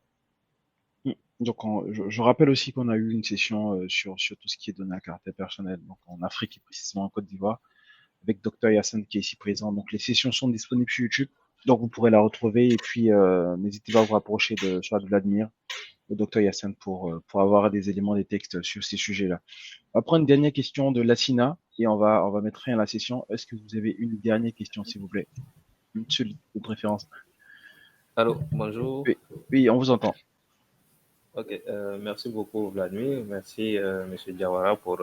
Donc, je rappelle aussi qu'on a eu une session sur tout ce qui est données à caractère personnel, donc en Afrique et précisément en Côte d'Ivoire, avec Dr Yassine qui est ici présent. Donc, les sessions sont disponibles sur YouTube, donc vous pourrez la retrouver. Et puis, n'hésitez pas à vous rapprocher de soit de Vladimir, de Dr Yassine pour avoir des éléments, des textes sur ces sujets-là. On va prendre une dernière question de Lassina et on va mettre fin à la session. Est-ce que vous avez une dernière question, s'il vous plaît? Une seule de préférence. Allô, bonjour. Oui, on vous entend. Ok, merci beaucoup Vladimir, merci Monsieur Diawara pour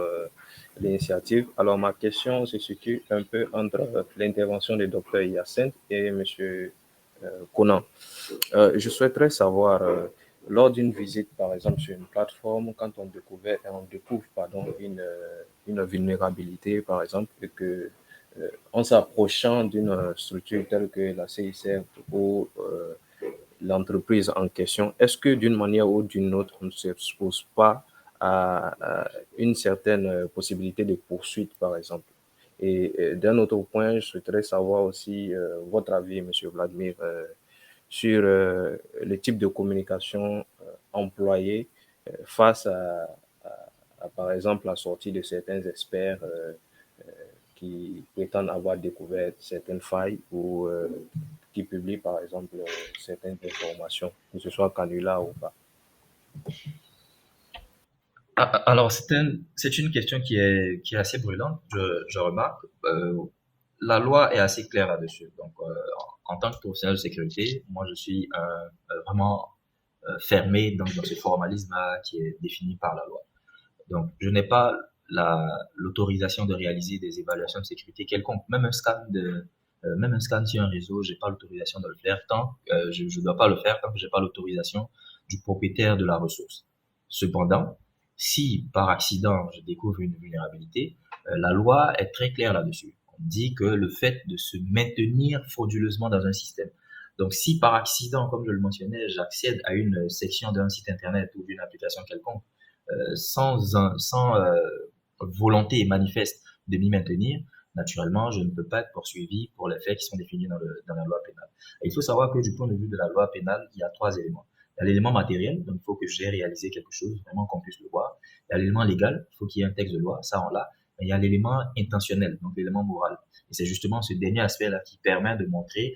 l'initiative. Alors ma question se situe un peu entre l'intervention du docteur Yassine et Monsieur Conan. Je souhaiterais savoir, lors d'une visite par exemple sur une plateforme, quand on découvre une vulnérabilité par exemple et que en s'approchant d'une structure telle que la CICR ou l'entreprise en question, est-ce que d'une manière ou d'une autre, on ne s'expose pas à une certaine possibilité de poursuite, par exemple? Et d'un autre point, je souhaiterais savoir aussi votre avis, Monsieur Vladimir, sur le type de communication employée face par exemple, la sortie de certains experts qui prétendent avoir découvert certaines failles ou qui publient, par exemple, certaines informations, que ce soit canular ou pas. Alors, c'est une question qui est assez brûlante, je remarque. La loi est assez claire là-dessus. Donc, en tant que professionnel de sécurité, moi, je suis vraiment fermé dans ce formalisme-là qui est défini par la loi. Donc, je n'ai pas l'autorisation de réaliser des évaluations de sécurité quelconque, même un scan sur un réseau, j'ai pas l'autorisation de le faire tant je dois pas le faire tant que j'ai pas l'autorisation du propriétaire de la ressource. Cependant, si par accident je découvre une vulnérabilité, la loi est très claire là-dessus. On dit que le fait de se maintenir frauduleusement dans un système. Donc, si par accident, comme je le mentionnais, j'accède à une section d'un site internet ou d'une application quelconque, sans volonté manifeste de m'y maintenir, naturellement, je ne peux pas être poursuivi pour les faits qui sont définis dans la loi pénale. Et il faut savoir que du point de vue de la loi pénale, il y a 3 éléments. Il y a l'élément matériel, donc il faut que j'ai réalisé quelque chose, vraiment qu'on puisse le voir. Il y a l'élément légal, il faut qu'il y ait un texte de loi, ça on l'a. Mais il y a l'élément intentionnel, donc l'élément moral. Et c'est justement ce dernier aspect-là qui permet de montrer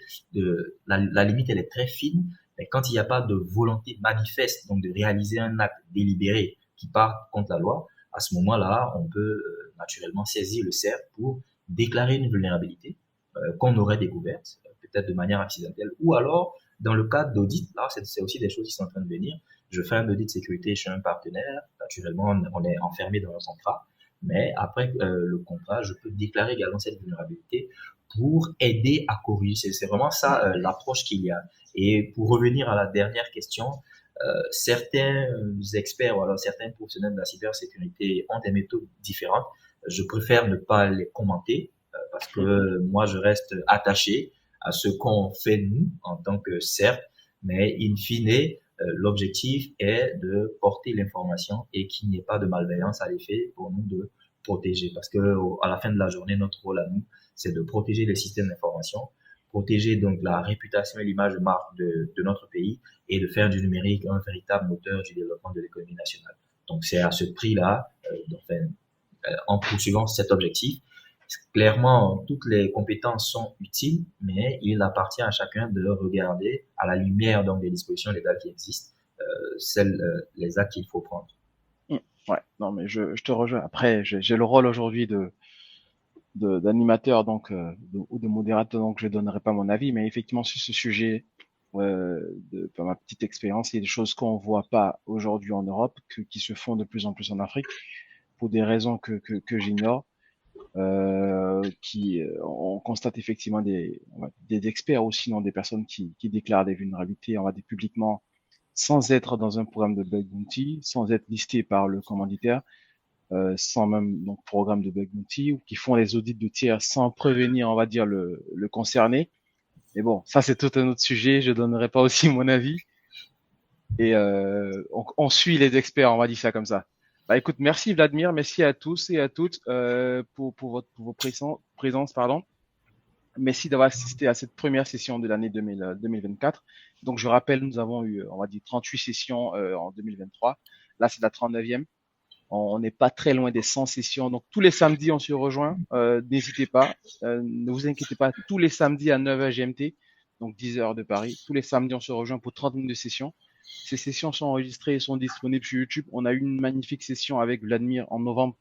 la limite, elle est très fine, mais quand il n'y a pas de volonté manifeste, donc de réaliser un acte délibéré qui part contre la loi, à ce moment-là, on peut naturellement saisir le CERF pour déclarer une vulnérabilité qu'on aurait découverte, peut-être de manière accidentelle, ou alors, dans le cadre d'audit, là, c'est aussi des choses qui sont en train de venir. Je fais un audit de sécurité chez un partenaire, naturellement, on est enfermé dans un contrat, mais après le contrat, je peux déclarer également cette vulnérabilité pour aider à corriger. C'est vraiment ça l'approche qu'il y a. Et pour revenir à la dernière question, certains experts ou alors certains professionnels de la cybersécurité ont des méthodes différentes. Je préfère ne pas les commenter parce que moi, je reste attaché à ce qu'on fait nous en tant que CERF, mais in fine, l'objectif est de porter l'information et qu'il n'y ait pas de malveillance à l'effet pour nous de protéger. Parce que à la fin de la journée, notre rôle à nous, c'est de protéger les systèmes d'information protéger donc la réputation et l'image de marque de notre pays et de faire du numérique un véritable moteur du développement de l'économie nationale. Donc c'est à ce prix-là, en poursuivant cet objectif, clairement, toutes les compétences sont utiles, mais il appartient à chacun de regarder, à la lumière donc des dispositions légales qui existent, les actes qu'il faut prendre. Ouais, non, mais je te rejoins. Après, j'ai le rôle aujourd'hui d'animateur ou de modérateur, donc je donnerai pas mon avis, mais effectivement sur ce sujet, par ma petite expérience, il y a des choses qu'on voit pas aujourd'hui en Europe, qui se font de plus en plus en Afrique, pour des raisons que j'ignore. On constate effectivement des experts aussi, non, des personnes qui déclarent des vulnérabilités, on va dire publiquement, sans être dans un programme de bug bounty, sans être listé par le commanditaire, sans même donc programme de bug bounty, ou qui font les audits de tiers sans prévenir, on va dire, le concerné. Mais bon, ça c'est tout un autre sujet, je donnerai pas aussi mon avis. Et on suit les experts, on va dire ça comme ça. Bah écoute, merci Vladimir, merci à tous et à toutes pour vos présences, pardon. Merci d'avoir assisté à cette première session de l'année 2024. Donc je rappelle, nous avons eu, on va dire, 38 sessions en 2023. Là, c'est la 39e. On n'est pas très loin des 100 sessions. Donc tous les samedis, on se rejoint. N'hésitez pas, ne vous inquiétez pas. Tous les samedis à 9h GMT, donc 10h de Paris. Tous les samedis, on se rejoint pour 30 minutes de session. Ces sessions sont enregistrées et sont disponibles sur YouTube. On a eu une magnifique session avec Vladimir en novembre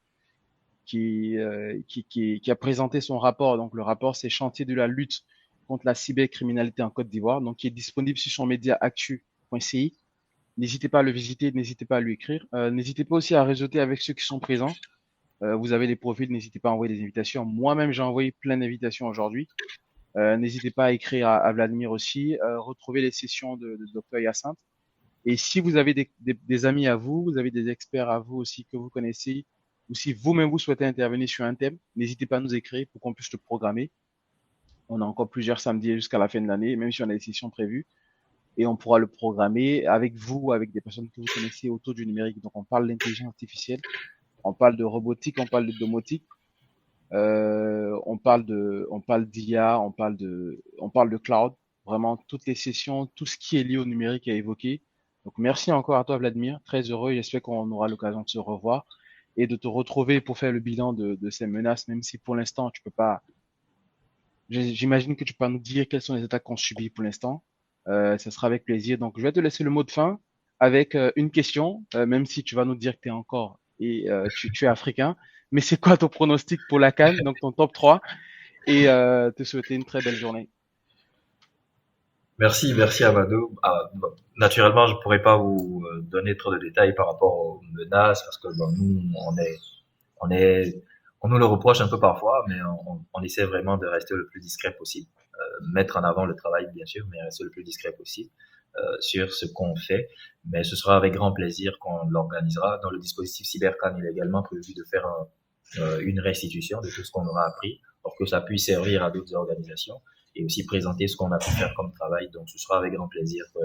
qui a présenté son rapport. Donc le rapport, c'est Chantier de la lutte contre la cybercriminalité en Côte d'Ivoire, donc qui est disponible sur son média actu.ci. N'hésitez pas à le visiter, n'hésitez pas à lui écrire. N'hésitez pas aussi à réseauter avec ceux qui sont présents. Vous avez des profils, n'hésitez pas à envoyer des invitations. Moi-même, j'ai envoyé plein d'invitations aujourd'hui. N'hésitez pas à écrire à Vladimir aussi. Retrouvez les sessions de Dr Hyacinthe. Et si vous avez des amis à vous, vous avez des experts à vous aussi que vous connaissez, ou si vous-même vous souhaitez intervenir sur un thème, n'hésitez pas à nous écrire pour qu'on puisse le programmer. On a encore plusieurs samedis jusqu'à la fin de l'année, même si on a des sessions prévues. Et on pourra le programmer avec vous, avec des personnes que vous connaissez autour du numérique. Donc on parle d'intelligence artificielle, on parle de robotique, on parle de domotique, on parle d'IA, on parle de cloud. Vraiment toutes les sessions, tout ce qui est lié au numérique à évoquer. Donc merci encore à toi Vladimir, très heureux. J'espère qu'on aura l'occasion de se revoir et de te retrouver pour faire le bilan de ces menaces, même si pour l'instant tu peux pas. J'imagine que tu peux nous dire quelles sont les attaques qu'on subit pour l'instant. Ça sera avec plaisir. Donc, je vais te laisser le mot de fin avec une question, même si tu vas nous dire que tu es encore et tu es africain. Mais c'est quoi ton pronostic pour la CAN, donc ton top 3, et te souhaiter une très belle journée. Merci Amadou. Bon, naturellement, je pourrais pas vous donner trop de détails par rapport aux menaces parce que bon, nous, on nous le reproche un peu parfois, mais on essaie vraiment de rester le plus discret possible, mettre en avant le travail bien sûr, mais rester le plus discret possible sur ce qu'on fait. Mais ce sera avec grand plaisir qu'on l'organisera. Dans le dispositif CyberCan, il est également prévu de faire une restitution de tout ce qu'on aura appris pour que ça puisse servir à d'autres organisations et aussi présenter ce qu'on a pu faire comme travail. Donc ce sera avec grand plaisir que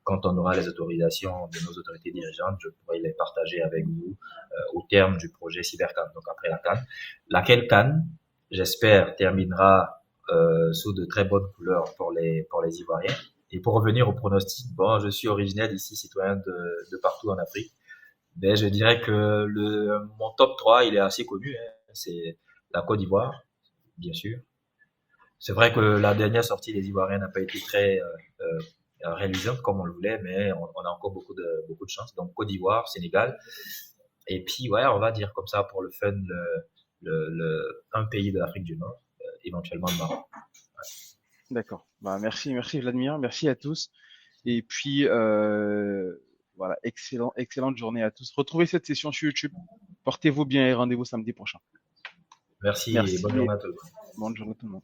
quand on aura les autorisations de nos autorités dirigeantes, je pourrai les partager avec vous au terme du projet CyberCan, donc après la CAN. Laquelle CAN, j'espère, terminera sous de très bonnes couleurs pour les Ivoiriens. Et pour revenir au pronostic, bon, je suis originaire d'ici, citoyen de partout en Afrique. Mais je dirais que mon top 3, il est assez connu. Hein. C'est la Côte d'Ivoire, bien sûr. C'est vrai que la dernière sortie des Ivoiriens n'a pas été très réalisante comme on le voulait, mais on a encore beaucoup de chance. Donc Côte d'Ivoire, Sénégal, et puis ouais, on va dire comme ça pour le fun, un pays de l'Afrique du Nord, éventuellement le Maroc. Ouais. D'accord. Bah merci Vladimir, merci à tous. Et puis voilà, excellente journée à tous. Retrouvez cette session sur YouTube. Portez-vous bien et rendez-vous samedi prochain. Merci. Et bonne journée à tous. Bonne journée à tout le monde.